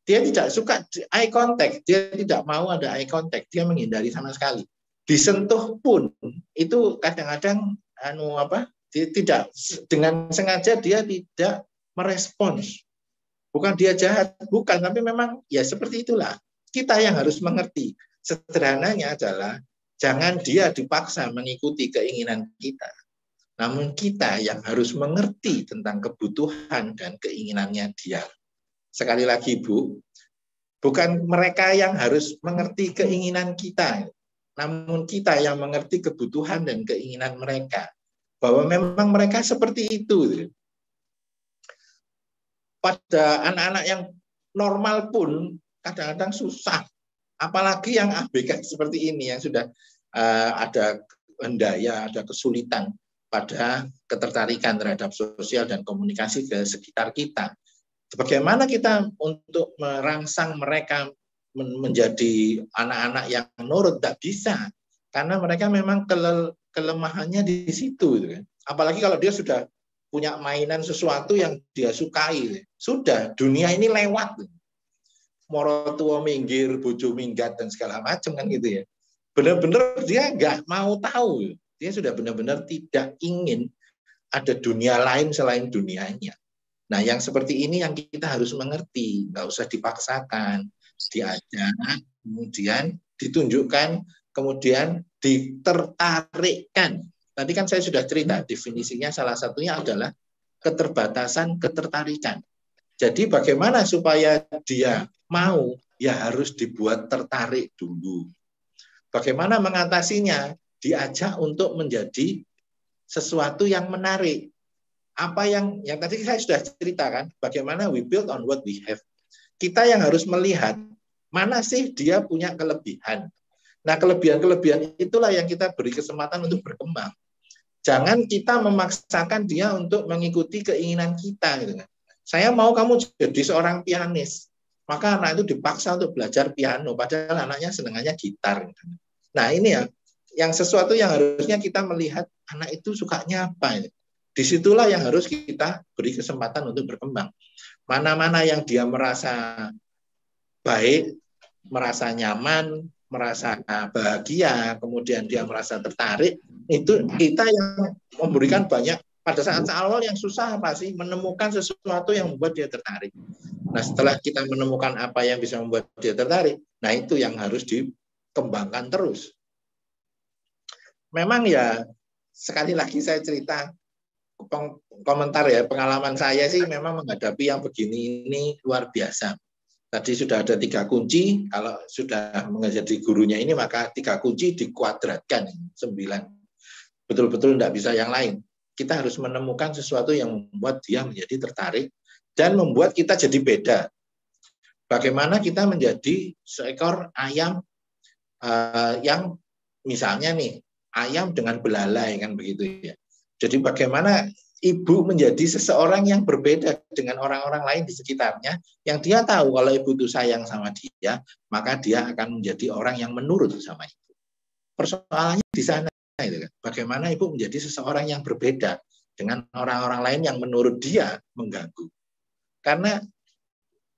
dia tidak suka eye contact, dia tidak mau ada eye contact, dia menghindari sama sekali. Disentuh pun itu kadang-kadang dia tidak dengan sengaja, dia tidak merespons. Bukan dia jahat, bukan, tapi memang ya seperti itulah. Kita yang harus mengerti. Sederhananya adalah jangan dia dipaksa mengikuti keinginan kita. Namun kita yang harus mengerti tentang kebutuhan dan keinginannya dia. Sekali lagi, Bu, bukan mereka yang harus mengerti keinginan kita, namun kita yang mengerti kebutuhan dan keinginan mereka. Bahwa memang mereka seperti itu. Pada anak-anak yang normal pun kadang-kadang susah. Apalagi yang ABK seperti ini, yang sudah ada hendaya, ada kesulitan pada ketertarikan terhadap sosial dan komunikasi ke sekitar kita. Bagaimana kita untuk merangsang mereka menjadi anak-anak yang nurut? Tidak bisa, karena mereka memang kelemahannya di situ. Apalagi kalau dia sudah punya mainan sesuatu yang dia sukai, sudah dunia ini lewat. Moro tua minggir, bojo minggat dan segala macam kan gitu ya. Benar-benar dia nggak mau tahu. Dia sudah benar-benar tidak ingin ada dunia lain selain dunianya. Nah, yang seperti ini yang kita harus mengerti, nggak usah dipaksakan, diajak, kemudian ditunjukkan, kemudian ditertarikkan. Tadi kan saya sudah cerita, definisinya salah satunya adalah keterbatasan ketertarikan. Jadi bagaimana supaya dia mau, ya harus dibuat tertarik dulu. Bagaimana mengatasinya? Diajak untuk menjadi sesuatu yang menarik. Apa yang tadi saya sudah ceritakan, bagaimana we build on what we have. Kita yang harus melihat mana sih dia punya kelebihan. Nah, kelebihan-kelebihan itulah yang kita beri kesempatan untuk berkembang. Jangan kita memaksakan dia untuk mengikuti keinginan kita. Gitu kan. Saya mau kamu jadi seorang pianis. Maka anak itu dipaksa untuk belajar piano, padahal anaknya senangannya gitar. Nah, ini ya, yang sesuatu yang harusnya kita melihat anak itu sukanya apa. Disitulah yang harus kita beri kesempatan untuk berkembang. Mana-mana yang dia merasa baik, merasa nyaman, merasa bahagia, kemudian dia merasa tertarik, itu kita yang memberikan banyak. Pada saat awal yang susah apa sih? Menemukan sesuatu yang membuat dia tertarik. Nah, setelah kita menemukan apa yang bisa membuat dia tertarik, nah itu yang harus dikembangkan terus. Memang ya, sekali lagi saya cerita, komentar ya, pengalaman saya sih memang menghadapi yang begini ini luar biasa. Tadi sudah ada 3 kunci, kalau sudah menjadi gurunya ini maka 3 kunci dikuadratkan 9. Betul-betul tidak bisa yang lain. Kita harus menemukan sesuatu yang membuat dia menjadi tertarik dan membuat kita jadi beda. Bagaimana kita menjadi seekor ayam yang misalnya nih, ayam dengan belalai kan begitu ya. Jadi bagaimana ibu menjadi seseorang yang berbeda dengan orang-orang lain di sekitarnya, yang dia tahu kalau ibu itu sayang sama dia, maka dia akan menjadi orang yang menurut sama ibu. Persoalannya di sana, bagaimana ibu menjadi seseorang yang berbeda dengan orang-orang lain yang menurut dia mengganggu. Karena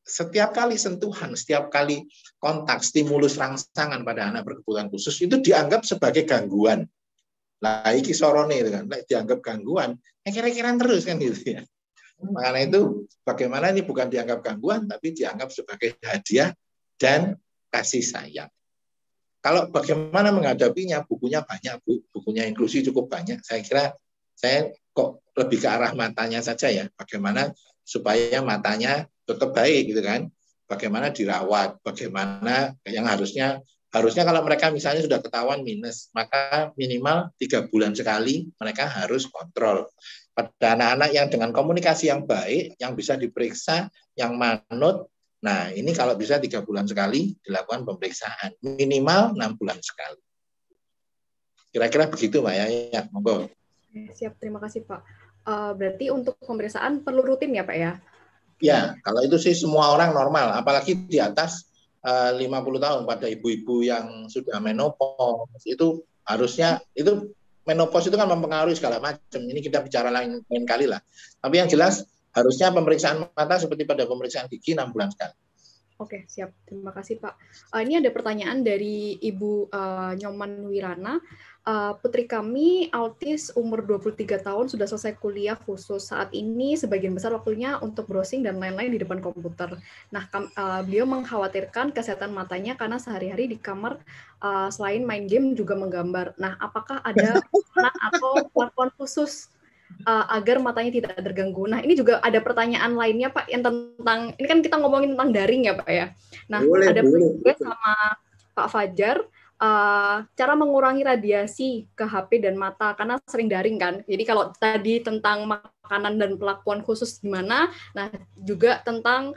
setiap kali sentuhan, setiap kali kontak, stimulus rangsangan pada anak berkebutuhan khusus itu dianggap sebagai gangguan. Lah iki sorone itu kan, dianggap gangguan, kira-kira terus kan gitu ya. Makanya itu bagaimana ini bukan dianggap gangguan, tapi dianggap sebagai hadiah dan kasih sayang. Kalau bagaimana menghadapinya, bukunya banyak, Bu. Bukunya inklusi cukup banyak. Saya kira saya kok lebih ke arah matanya saja ya. Bagaimana supaya matanya tetap baik gitu kan. Bagaimana dirawat, bagaimana yang harusnya Harusnya kalau mereka misalnya sudah ketahuan minus, maka minimal 3 bulan sekali mereka harus kontrol. Pada anak-anak yang dengan komunikasi yang baik, yang bisa diperiksa, yang manut, nah ini kalau bisa 3 bulan sekali dilakukan pemeriksaan. Minimal 6 bulan sekali. Kira-kira begitu Mbak ya, monggo. Siap, terima kasih Pak. Berarti untuk pemeriksaan perlu rutin ya Pak ya? Ya, kalau itu sih semua orang normal, apalagi di atas 50 tahun pada ibu-ibu yang sudah menopause itu harusnya itu menopause itu kan mempengaruhi segala macam. Ini kita bicara lain kali lah. Tapi yang jelas harusnya pemeriksaan mata seperti pada pemeriksaan gigi 6 bulan sekali. Oke, siap. Terima kasih, Pak. Ini ada pertanyaan dari Ibu Nyoman Wirana. Putri kami autis umur 23 tahun sudah selesai kuliah khusus. Saat ini sebagian besar waktunya untuk browsing dan lain-lain di depan komputer. Nah, beliau mengkhawatirkan kesehatan matanya karena sehari-hari di kamar selain main game juga menggambar. Nah, apakah ada anak atau pelakuan khusus agar matanya tidak terganggu. Nah, ini juga ada pertanyaan lainnya, Pak, yang tentang, ini kan kita ngomongin tentang daring ya, Pak ya. Nah, ada juga sama Pak Fajar, cara mengurangi radiasi ke HP dan mata, karena sering daring kan. Jadi kalau tadi tentang makanan dan perlakuan khusus gimana, nah juga tentang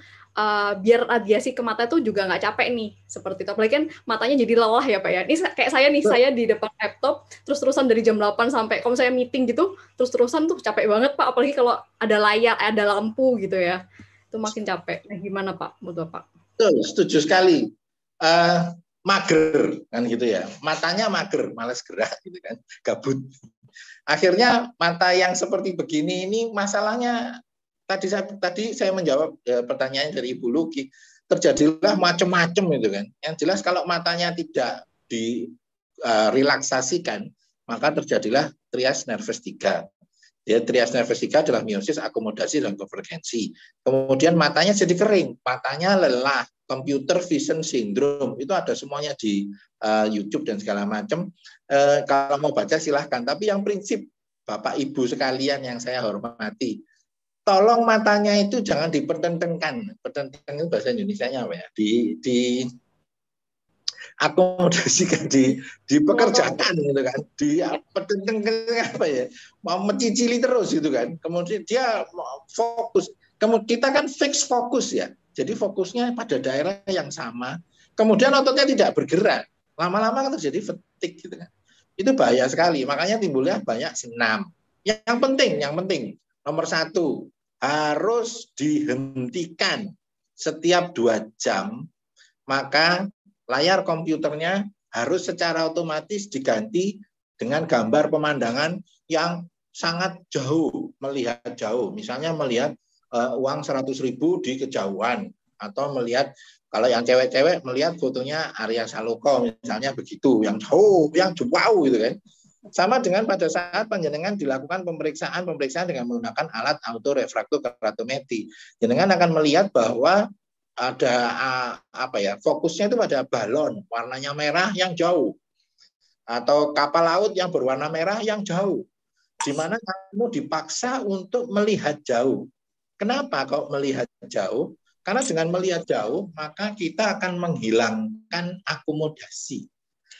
biar radiasi ke mata itu juga nggak capek nih, seperti itu. Apalagi kan matanya jadi lelah ya Pak ya. Ini kayak saya nih, saya di depan laptop, terus-terusan dari jam 8 sampai, kalau saya meeting gitu, terus-terusan tuh capek banget Pak, apalagi kalau ada layar, ada lampu gitu ya. Itu makin capek. Nah gimana Pak, menurut Pak? Betul, setuju sekali. Mager kan gitu ya. Matanya mager, malas gerak gitu kan, gabut. Akhirnya mata yang seperti begini ini masalahnya tadi saya menjawab pertanyaan dari Ibu Luki, terjadilah macam-macam gitu kan. Yang jelas kalau matanya tidak direlaksasikan, maka terjadilah trias nervus 3. Ya, trias nervus 3 adalah miosis, akomodasi, dan konvergensi. Kemudian matanya jadi kering, matanya lelah, computer vision syndrome, itu ada semuanya di YouTube dan segala macam. Kalau mau baca silahkan. Tapi yang prinsip Bapak Ibu sekalian yang saya hormati, tolong matanya itu jangan dipertentengkan. Pertentengkan itu bahasa Indonesianya apa ya? Akomodasikan, dipekerjakan gitu kan, dipertentengkan apa ya? Mau mencicili terus gitu kan. Kemudian dia fokus. Kemudian kita kan fix fokus ya. Jadi fokusnya pada daerah yang sama. Kemudian ototnya tidak bergerak. Lama-lama kan terjadi fatigue gitu kan. Itu bahaya sekali. Makanya timbulnya banyak senam. Yang penting nomor 1 harus dihentikan setiap 2 jam, maka layar komputernya harus secara otomatis diganti dengan gambar pemandangan yang sangat jauh, melihat jauh. Misalnya melihat uang 100.000 di kejauhan, atau melihat, kalau yang cewek-cewek melihat fotonya Arya Saloka misalnya begitu, yang jauh, yang jauh gitu kan. Sama dengan pada saat panjenengan dilakukan pemeriksaan dengan menggunakan alat autorefraktokeratometri. Jenengan akan melihat bahwa ada fokusnya itu pada balon warnanya merah yang jauh, atau kapal laut yang berwarna merah yang jauh, di mana kamu dipaksa untuk melihat jauh. Kenapa kok melihat jauh? Karena dengan melihat jauh maka kita akan menghilangkan akomodasi.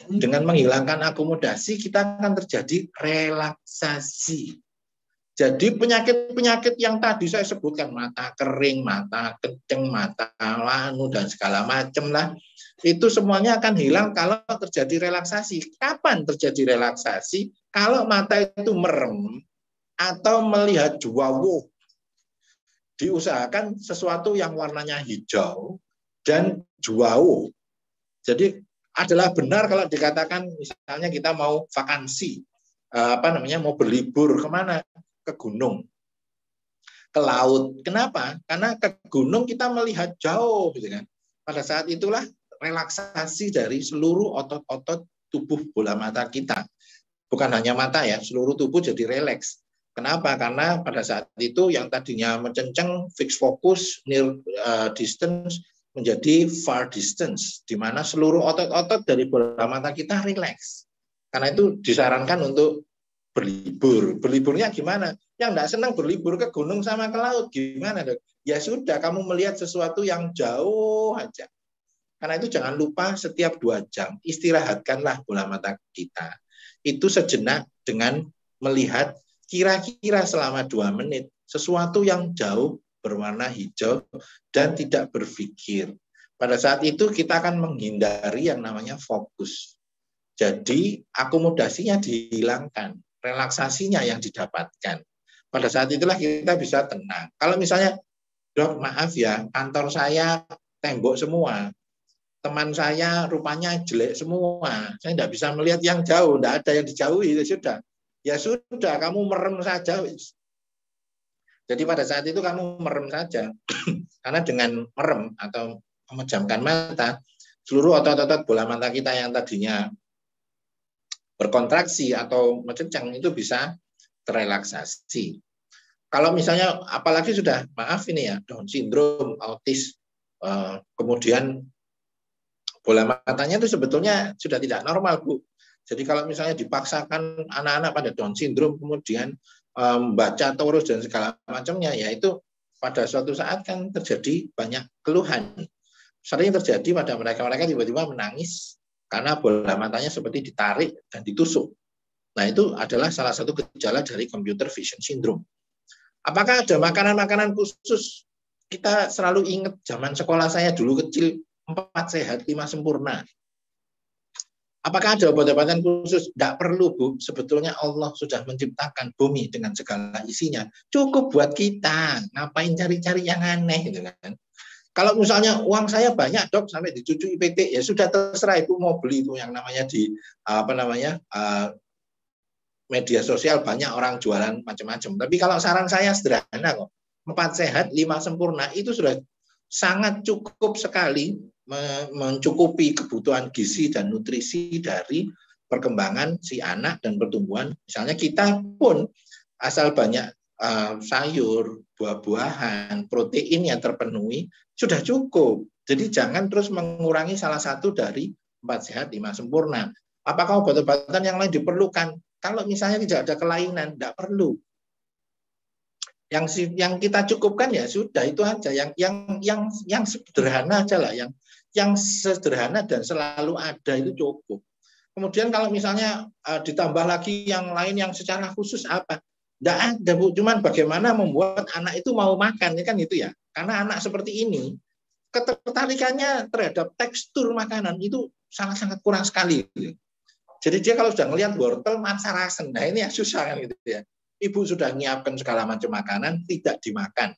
Dengan menghilangkan akomodasi kita akan terjadi relaksasi. Jadi penyakit-penyakit yang tadi saya sebutkan, mata kering, mata kenceng, mata lanu, dan segala macam lah, itu semuanya akan hilang kalau terjadi relaksasi. Kapan terjadi relaksasi? Kalau mata itu merem atau melihat jauh. Diusahakan sesuatu yang warnanya hijau dan jauh. Jadi adalah benar kalau dikatakan misalnya kita mau vakansi, mau berlibur kemana? Ke gunung, ke laut. Kenapa? Karena ke gunung kita melihat jauh, gitu kan. Pada saat itulah relaksasi dari seluruh otot-otot tubuh bola mata kita. Bukan hanya mata ya, seluruh tubuh jadi rileks. Kenapa? Karena pada saat itu yang tadinya mencenceng, fix fokus, near distance, menjadi far distance, di mana seluruh otot-otot dari bola mata kita rileks. Karena itu disarankan untuk berlibur. Berliburnya gimana? Yang enggak senang berlibur ke gunung sama ke laut, gimana dok? Ya sudah, kamu melihat sesuatu yang jauh aja. Karena itu jangan lupa setiap 2 jam istirahatkanlah bola mata kita. Itu sejenak dengan melihat kira-kira selama 2 menit sesuatu yang jauh berwarna hijau dan tidak berpikir. Pada saat itu kita akan menghindari yang namanya fokus. Jadi akomodasinya dihilangkan, relaksasinya yang didapatkan. Pada saat itulah kita bisa tenang. Kalau misalnya, Dok, maaf ya, kantor saya tembok semua, teman saya rupanya jelek semua, saya tidak bisa melihat yang jauh, tidak ada yang dijauhi, ya sudah, kamu merem saja. Jadi pada saat itu kamu merem saja, karena dengan merem atau memejamkan mata, seluruh otot-otot bola mata kita yang tadinya berkontraksi atau mencengcang itu bisa terrelaksasi. Kalau misalnya, apalagi sudah, maaf ini ya, Down syndrome, autis, kemudian bola matanya itu sebetulnya sudah tidak normal, Bu. Jadi kalau misalnya dipaksakan anak-anak pada Down syndrome, kemudian baca terus dan segala macamnya, ya itu pada suatu saat kan terjadi banyak keluhan. Sering terjadi pada mereka-mereka tiba-tiba menangis karena bola matanya seperti ditarik dan ditusuk. Nah, itu adalah salah satu gejala dari computer vision syndrome. Apakah ada makanan-makanan khusus? Kita selalu ingat zaman sekolah saya dulu kecil, 4 sehat, 5 sempurna. Apakah ada obat-obatan khusus? Tidak perlu, Bu. Sebetulnya Allah sudah menciptakan bumi dengan segala isinya. Cukup buat kita. Ngapain cari-cari yang aneh, gitu kan? Kalau misalnya uang saya banyak, Dok, sampai dicucui PT, ya sudah terserah Ibu mau beli itu yang namanya di media sosial banyak orang jualan macam-macam. Tapi kalau saran saya sederhana kok. 4 sehat, 5 sempurna itu sudah sangat cukup sekali mencukupi kebutuhan gizi dan nutrisi dari perkembangan si anak dan pertumbuhan. Misalnya kita pun asal banyak sayur, buah-buahan, protein yang terpenuhi sudah cukup. Jadi jangan terus mengurangi salah satu dari 4 sehat, 5 sempurna. Apakah obat-obatan yang lain diperlukan? Kalau misalnya tidak ada kelainan, tidak perlu. Yang kita cukupkan ya sudah itu aja. Yang sederhana aja lah. Yang sederhana dan selalu ada itu cukup. Kemudian kalau misalnya ditambah lagi yang lain yang secara khusus apa? Tidak ada, Bu. Cuman bagaimana membuat anak itu mau makan, kan gitu ya. Karena anak seperti ini, ketertarikannya terhadap tekstur makanan itu sangat-sangat kurang sekali. Jadi dia kalau sudah ngelihat wortel, mansa rasen, nah ini yang susah kan gitu ya. Ibu sudah nyiapkan segala macam makanan, tidak dimakan.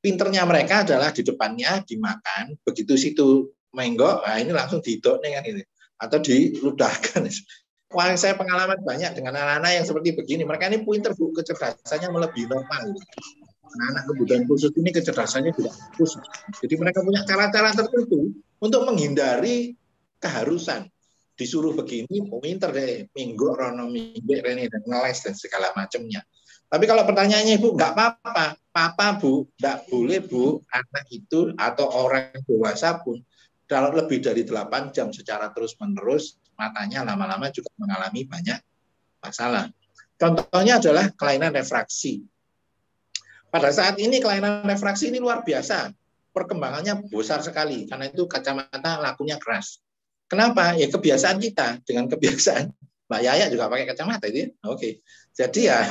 Pinternya mereka adalah di depannya dimakan, begitu situ menggok, nah ini langsung didok nih kan gitu. Atau diludahkan. Wah, saya pengalaman banyak dengan anak-anak yang seperti begini. Mereka ini pinter, Bu, kecerdasannya melebihi normal. Anak-anak kebutuhan khusus ini kecerdasannya tidak khusus. Jadi mereka punya cara-cara tertentu untuk menghindari keharusan. Disuruh begini, pinter deh, minggu, rono, minggu, rene, dan ngeles, dan segala macamnya. Tapi kalau pertanyaannya, Bu, nggak apa-apa. Papa, Bu, nggak boleh, Bu, anak itu atau orang dewasa pun, kalau lebih dari 8 jam secara terus-menerus, matanya lama-lama juga mengalami banyak masalah. Contohnya adalah kelainan refraksi. Pada saat ini kelainan refraksi ini luar biasa. Perkembangannya besar sekali, karena itu kacamata lakunya keras. Kenapa? Ya kebiasaan kita. Dengan kebiasaan, Mbak Yaya juga pakai kacamata itu. Oke. Jadi ya,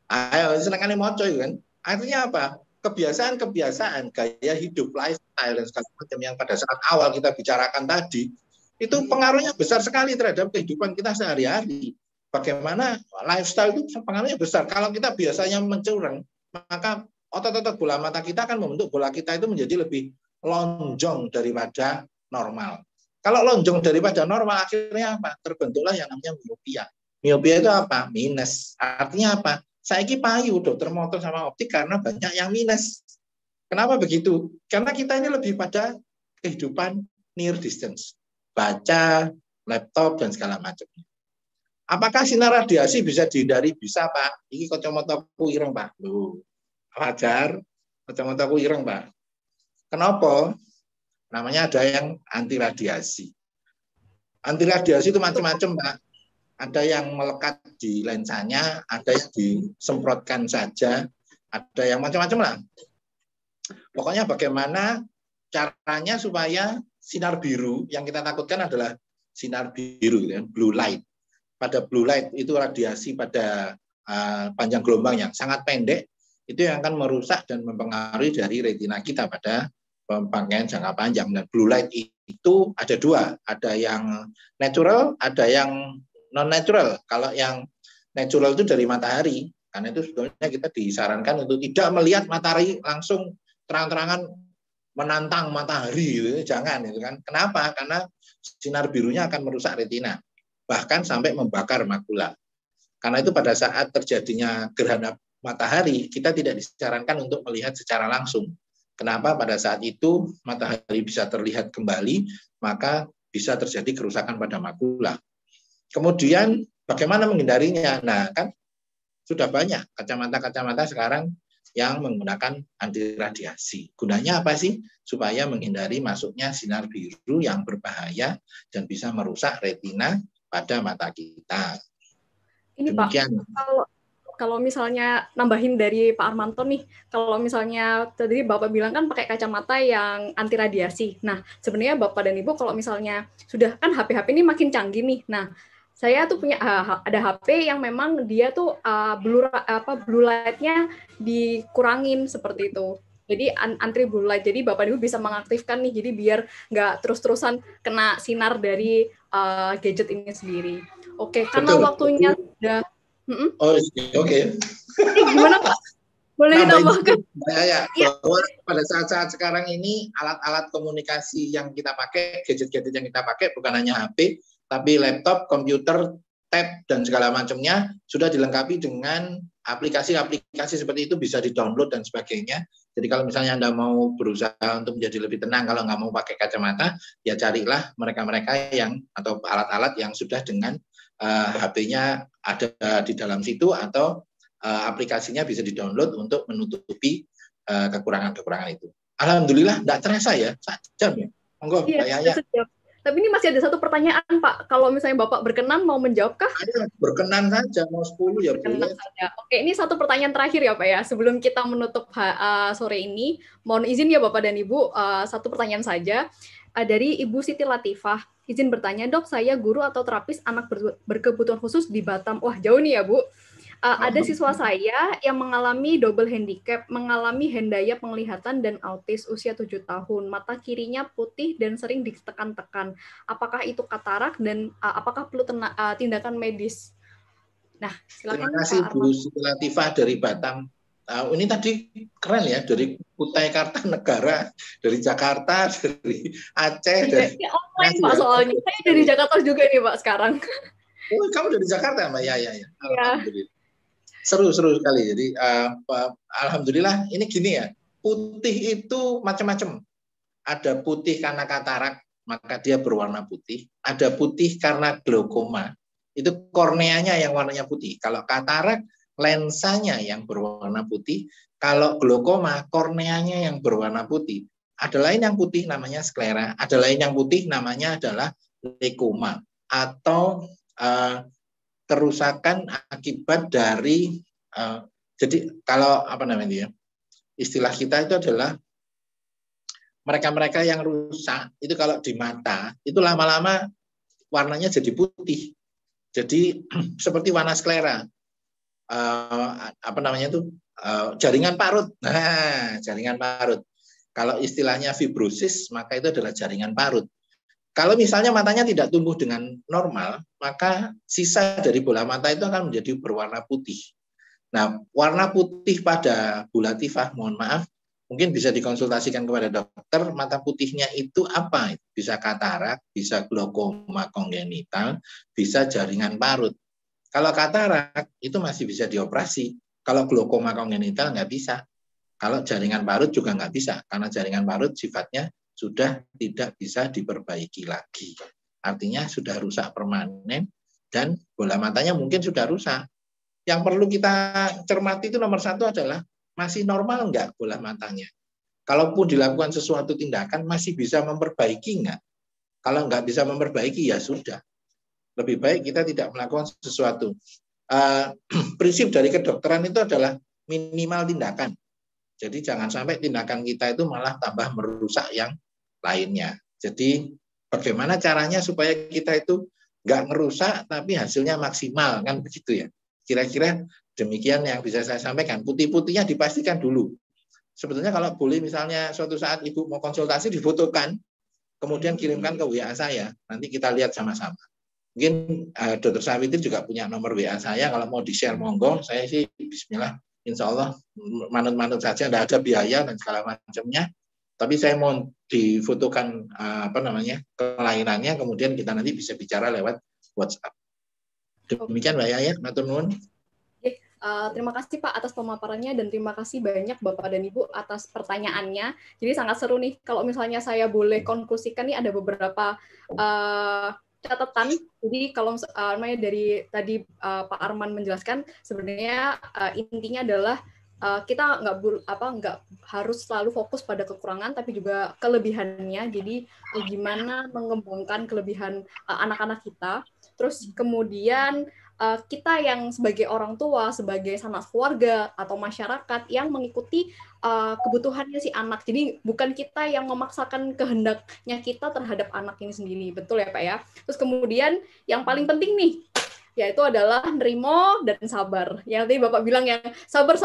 ayo senangannya moco kan. Artinya apa? Kebiasaan-kebiasaan, gaya hidup, lifestyle, dan segala macam yang pada saat awal kita bicarakan tadi, itu pengaruhnya besar sekali terhadap kehidupan kita sehari-hari. Bagaimana lifestyle itu pengaruhnya besar. Kalau kita biasanya mencurang, maka otot-otot bola mata kita akan membentuk bola kita itu menjadi lebih lonjong daripada normal. Kalau lonjong daripada normal, akhirnya apa? Terbentuklah yang namanya miopia. Miopia itu apa? Minus. Artinya apa? Saya ini payu, dokter motor sama optik, karena banyak yang minus. Kenapa begitu? Karena kita ini lebih pada kehidupan near distance. Baca, laptop, dan segala macamnya. Apakah sinar radiasi bisa dihindari? Bisa, Pak. Ini kacamataku ireng, Pak. Loh, wajar. Kacamataku ireng, Pak. Kenapa? Namanya ada yang anti radiasi. Anti radiasi itu macam-macam, Pak. Ada yang melekat di lensanya, ada yang disemprotkan saja, ada yang macam-macam lah. Pokoknya bagaimana caranya supaya sinar biru yang kita takutkan adalah sinar biru, ya, blue light. Pada blue light itu radiasi pada panjang gelombang yang sangat pendek, itu yang akan merusak dan mempengaruhi dari retina kita pada pemakaian jangka panjang. Dan blue light itu ada dua, ada yang natural, ada yang non natural. Kalau yang natural itu dari matahari, karena itu sebetulnya kita disarankan untuk tidak melihat matahari langsung terang-terangan menantang matahari, gitu. Jangan, itu kan. Kenapa? Karena sinar birunya akan merusak retina, bahkan sampai membakar makula. Karena itu pada saat terjadinya gerhana matahari, kita tidak disarankan untuk melihat secara langsung. Kenapa? Pada saat itu matahari bisa terlihat kembali, maka bisa terjadi kerusakan pada makula. Kemudian bagaimana menghindarinya? Nah, kan sudah banyak kacamata-kacamata sekarang yang menggunakan anti radiasi. Gunanya apa sih? Supaya menghindari masuknya sinar biru yang berbahaya dan bisa merusak retina pada mata kita. Ini Demikian. Pak, kalau misalnya nambahin dari Pak Armanto nih, kalau misalnya tadi Bapak bilang kan pakai kacamata yang anti radiasi. Nah, sebenarnya Bapak dan Ibu kalau misalnya sudah kan HP-HP ini makin canggih nih. Nah, saya tuh punya ada HP yang memang dia tuh blue light-nya dikurangin seperti itu. Jadi anti blue light. Jadi Bapak dan Ibu bisa mengaktifkan nih. Jadi biar nggak terus-terusan kena sinar dari gadget ini sendiri. Oke, karena waktunya sudah. Oh, oke. Gimana Pak? Boleh ditambahkan? Ya, bahwa pada saat-saat sekarang ini alat-alat komunikasi yang kita pakai, gadget-gadget yang kita pakai bukan hanya HP, tapi laptop, komputer, tab, dan segala macamnya sudah dilengkapi dengan aplikasi-aplikasi seperti itu, bisa di-download dan sebagainya. Jadi kalau misalnya Anda mau berusaha untuk menjadi lebih tenang, kalau nggak mau pakai kacamata, ya carilah mereka-mereka yang atau alat-alat yang sudah dengan HP-nya ada di dalam situ atau aplikasinya bisa di-download untuk menutupi kekurangan-kekurangan itu. Alhamdulillah, tidak terasa ya, 1 jam ya. Monggo, Pak Yaya. Tapi ini masih ada satu pertanyaan, Pak. Kalau misalnya Bapak berkenan mau menjawabkah? Berkenan saja, mau 10 ya boleh. Saja. Oke, ini satu pertanyaan terakhir ya, Pak ya. Sebelum kita menutup sore ini, mohon izin ya Bapak dan Ibu, satu pertanyaan saja. Dari Ibu Siti Latifah, izin bertanya, Dok, saya guru atau terapis anak berkebutuhan khusus di Batam. Wah, jauh nih ya, Bu. Ada siswa saya yang mengalami double handicap, mengalami hendaya penglihatan dan autis usia 7 tahun. Mata kirinya putih dan sering ditekan-tekan. Apakah itu katarak dan apakah perlu tindakan medis? Nah, silakan. Terima kasih Bu Siti Latifah dari Batam. Ini tadi keren ya, dari Kutai Kartanegara, dari Jakarta, dari Aceh. Dari online Pak soalnya. Saya dari Jakarta juga nih Pak sekarang. Oh, kamu dari Jakarta Mbak? Ya. Alhamdulillah. Seru sekali. Jadi alhamdulillah ini gini ya, putih itu macam-macam. Ada putih karena katarak, maka dia berwarna putih. Ada putih karena glaukoma, itu korneanya yang warnanya putih. Kalau katarak, lensanya yang berwarna putih. Kalau glaukoma, korneanya yang berwarna putih. Ada lain yang putih namanya sklera, ada lain yang putih namanya adalah leukoma atau kerusakan akibat dari jadi kalau apa namanya ya, istilah kita itu adalah mereka-mereka yang rusak itu kalau di mata itu lama-lama warnanya jadi putih, jadi seperti warna sklera, apa namanya itu jaringan parut. Nah, jaringan parut. Kalau istilahnya fibrosis, maka itu adalah jaringan parut. Kalau misalnya matanya tidak tumbuh dengan normal, maka sisa dari bola mata itu akan menjadi berwarna putih. Nah, warna putih pada Bu Latifah, mohon maaf, mungkin bisa dikonsultasikan kepada dokter, mata putihnya itu apa? Bisa katarak, bisa glaukoma kongenital, bisa jaringan parut. Kalau katarak itu masih bisa dioperasi, kalau glaukoma kongenital nggak bisa. Kalau jaringan parut juga nggak bisa, karena jaringan parut sifatnya sudah tidak bisa diperbaiki lagi. Artinya sudah rusak permanen dan bola matanya mungkin sudah rusak. Yang perlu kita cermati itu nomor 1 adalah masih normal enggak bola matanya. Kalaupun dilakukan sesuatu tindakan masih bisa memperbaiki enggak. Kalau enggak bisa memperbaiki ya sudah. Lebih baik kita tidak melakukan sesuatu. Prinsip dari kedokteran itu adalah minimal tindakan. Jadi jangan sampai tindakan kita itu malah tambah merusak yang lainnya. Jadi bagaimana caranya supaya kita itu nggak ngerusak tapi hasilnya maksimal, kan begitu ya. Kira-kira demikian yang bisa saya sampaikan. Putih-putihnya dipastikan dulu. Sebetulnya kalau boleh misalnya suatu saat Ibu mau konsultasi difotokan, kemudian kirimkan ke WA saya, nanti kita lihat sama-sama. Mungkin Dr. Sawitri juga punya nomor WA saya, kalau mau di-share monggo, saya sih bismillah, insya Allah manut-manut saja, tidak ada biaya dan segala macamnya. Tapi saya mau difotokan kelahirannya, kemudian kita nanti bisa bicara lewat WhatsApp. Demikian Mbak Yaya, matur nuwun. Terima kasih Pak atas pemaparannya dan terima kasih banyak Bapak dan Ibu atas pertanyaannya. Jadi sangat seru nih. Kalau misalnya saya boleh konklusikan nih ada beberapa catatan. Jadi kalau dari tadi Pak Arman menjelaskan, sebenarnya intinya adalah kita nggak harus selalu fokus pada kekurangan, tapi juga kelebihannya. Jadi gimana mengembangkan kelebihan anak-anak kita. Terus kemudian kita yang sebagai orang tua, sebagai sanak keluarga atau masyarakat yang mengikuti kebutuhannya si anak. Jadi bukan kita yang memaksakan kehendaknya kita terhadap anak ini sendiri. Betul ya Pak ya? Terus kemudian yang paling penting nih, yaitu adalah nerimo dan sabar. Yang tadi Bapak bilang yang sabar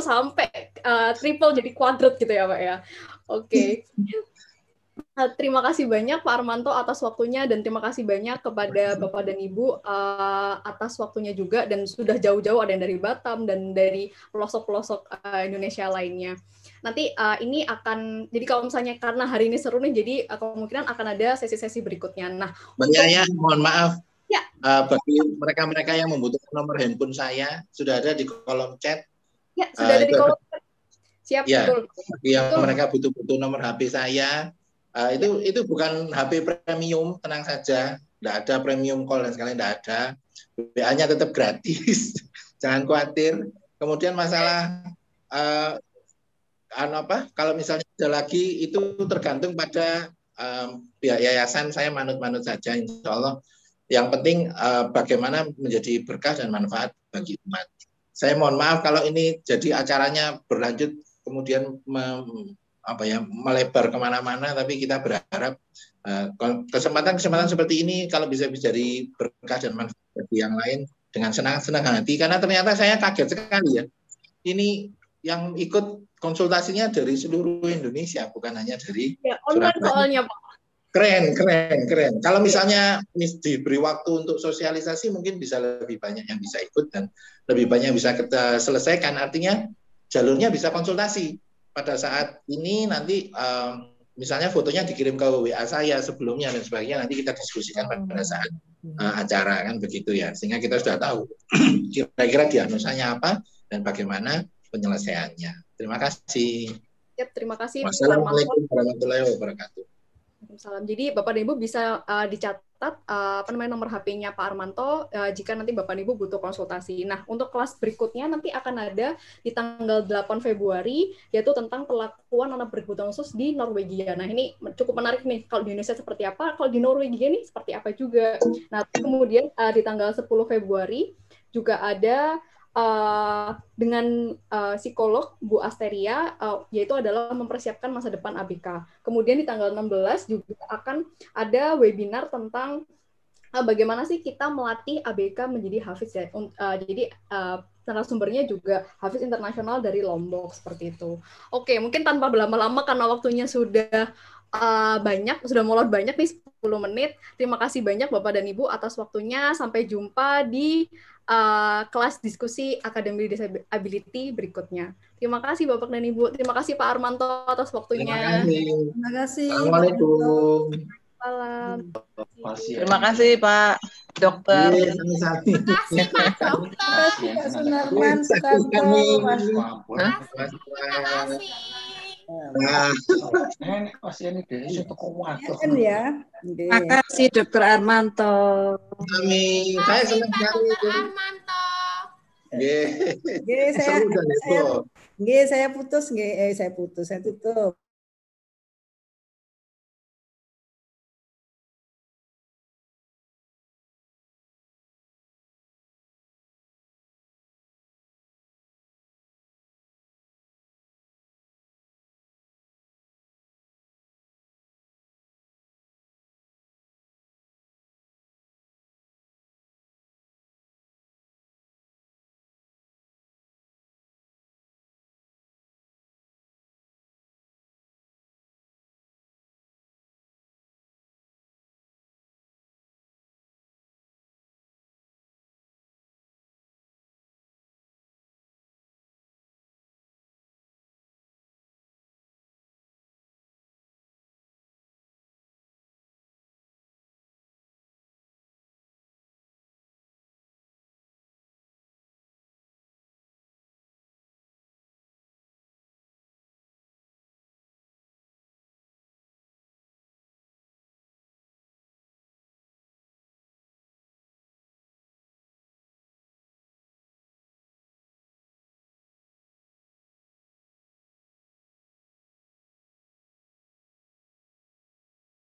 sampai triple jadi quadrat gitu ya Pak ya. Oke. Terima kasih banyak Pak Armanto atas waktunya dan terima kasih banyak kepada Bapak dan Ibu atas waktunya juga, dan sudah jauh-jauh ada yang dari Batam dan dari pelosok-pelosok Indonesia lainnya. Nanti ini akan, jadi kalau misalnya karena hari ini seru nih, jadi kemungkinan akan ada sesi-sesi berikutnya. Nah, Mbak Yaya, mohon maaf. Ya. Bagi mereka-mereka yang membutuhkan nomor handphone saya, sudah ada di kolom chat. Ya, sudah ada di kolom chat. Siap, ya, betul. Yang mereka butuh nomor HP saya, itu bukan HP premium, tenang saja. Tidak ada premium call dan sekalian tidak ada. WA-nya tetap gratis. Jangan khawatir. Kemudian masalah kalau misalnya ada lagi, itu tergantung pada pihak yayasan. Saya manut-manut saja, insya Allah. Yang penting bagaimana menjadi berkah dan manfaat bagi umat. Saya mohon maaf kalau ini jadi acaranya berlanjut kemudian melebar kemana-mana, tapi kita berharap kesempatan-kesempatan seperti ini kalau bisa jadi berkah dan manfaat bagi yang lain dengan senang hati. Karena ternyata saya kaget sekali ya. Ini yang ikut konsultasinya dari seluruh Indonesia, bukan hanya dari online soalnya Pak. Keren. Kalau misalnya diberi waktu untuk sosialisasi, mungkin bisa lebih banyak yang bisa ikut dan lebih banyak yang bisa kita selesaikan. Artinya jalurnya bisa konsultasi. Pada saat ini nanti misalnya fotonya dikirim ke WA saya sebelumnya dan sebagainya, nanti kita diskusikan pada saat acara, kan begitu ya. Sehingga kita sudah tahu kira-kira diagnosanya apa dan bagaimana penyelesaiannya. Terima kasih. Ya, terima kasih. Wassalamualaikum warahmatullahi wabarakatuh. Salam. Jadi Bapak dan Ibu bisa dicatat nomor HP-nya Pak Armanto jika nanti Bapak dan Ibu butuh konsultasi. Nah, untuk kelas berikutnya nanti akan ada di tanggal 8 Februari, yaitu tentang perlakuan anak berkebutuhan khusus di Norwegia. Nah, ini cukup menarik nih. Kalau di Indonesia seperti apa, kalau di Norwegia nih seperti apa juga. Nah, kemudian di tanggal 10 Februari juga ada dengan psikolog Bu Asteria, yaitu adalah mempersiapkan masa depan ABK. Kemudian di tanggal 16 juga akan ada webinar tentang bagaimana sih kita melatih ABK menjadi hafiz ya. Jadi narasumbernya juga hafiz internasional dari Lombok, seperti itu. Oke, mungkin tanpa berlama-lama karena waktunya sudah sudah molor banyak nih, 10 menit. Terima kasih banyak Bapak dan Ibu atas waktunya. Sampai jumpa di kelas diskusi Akademi Disability berikutnya. Terima kasih Bapak dan Ibu. Terima kasih Pak Armanto atas waktunya. Terima kasih. Assalamualaikum. Salam. Terima kasih Pak Dokter. Terima kasih Pak Dokter. Pak Sunarman, Terima kasih. Terima kasih Dokter Armanto. Amin. Saya senang sekali. Dokter Armanto. Saya putus, saya tutup.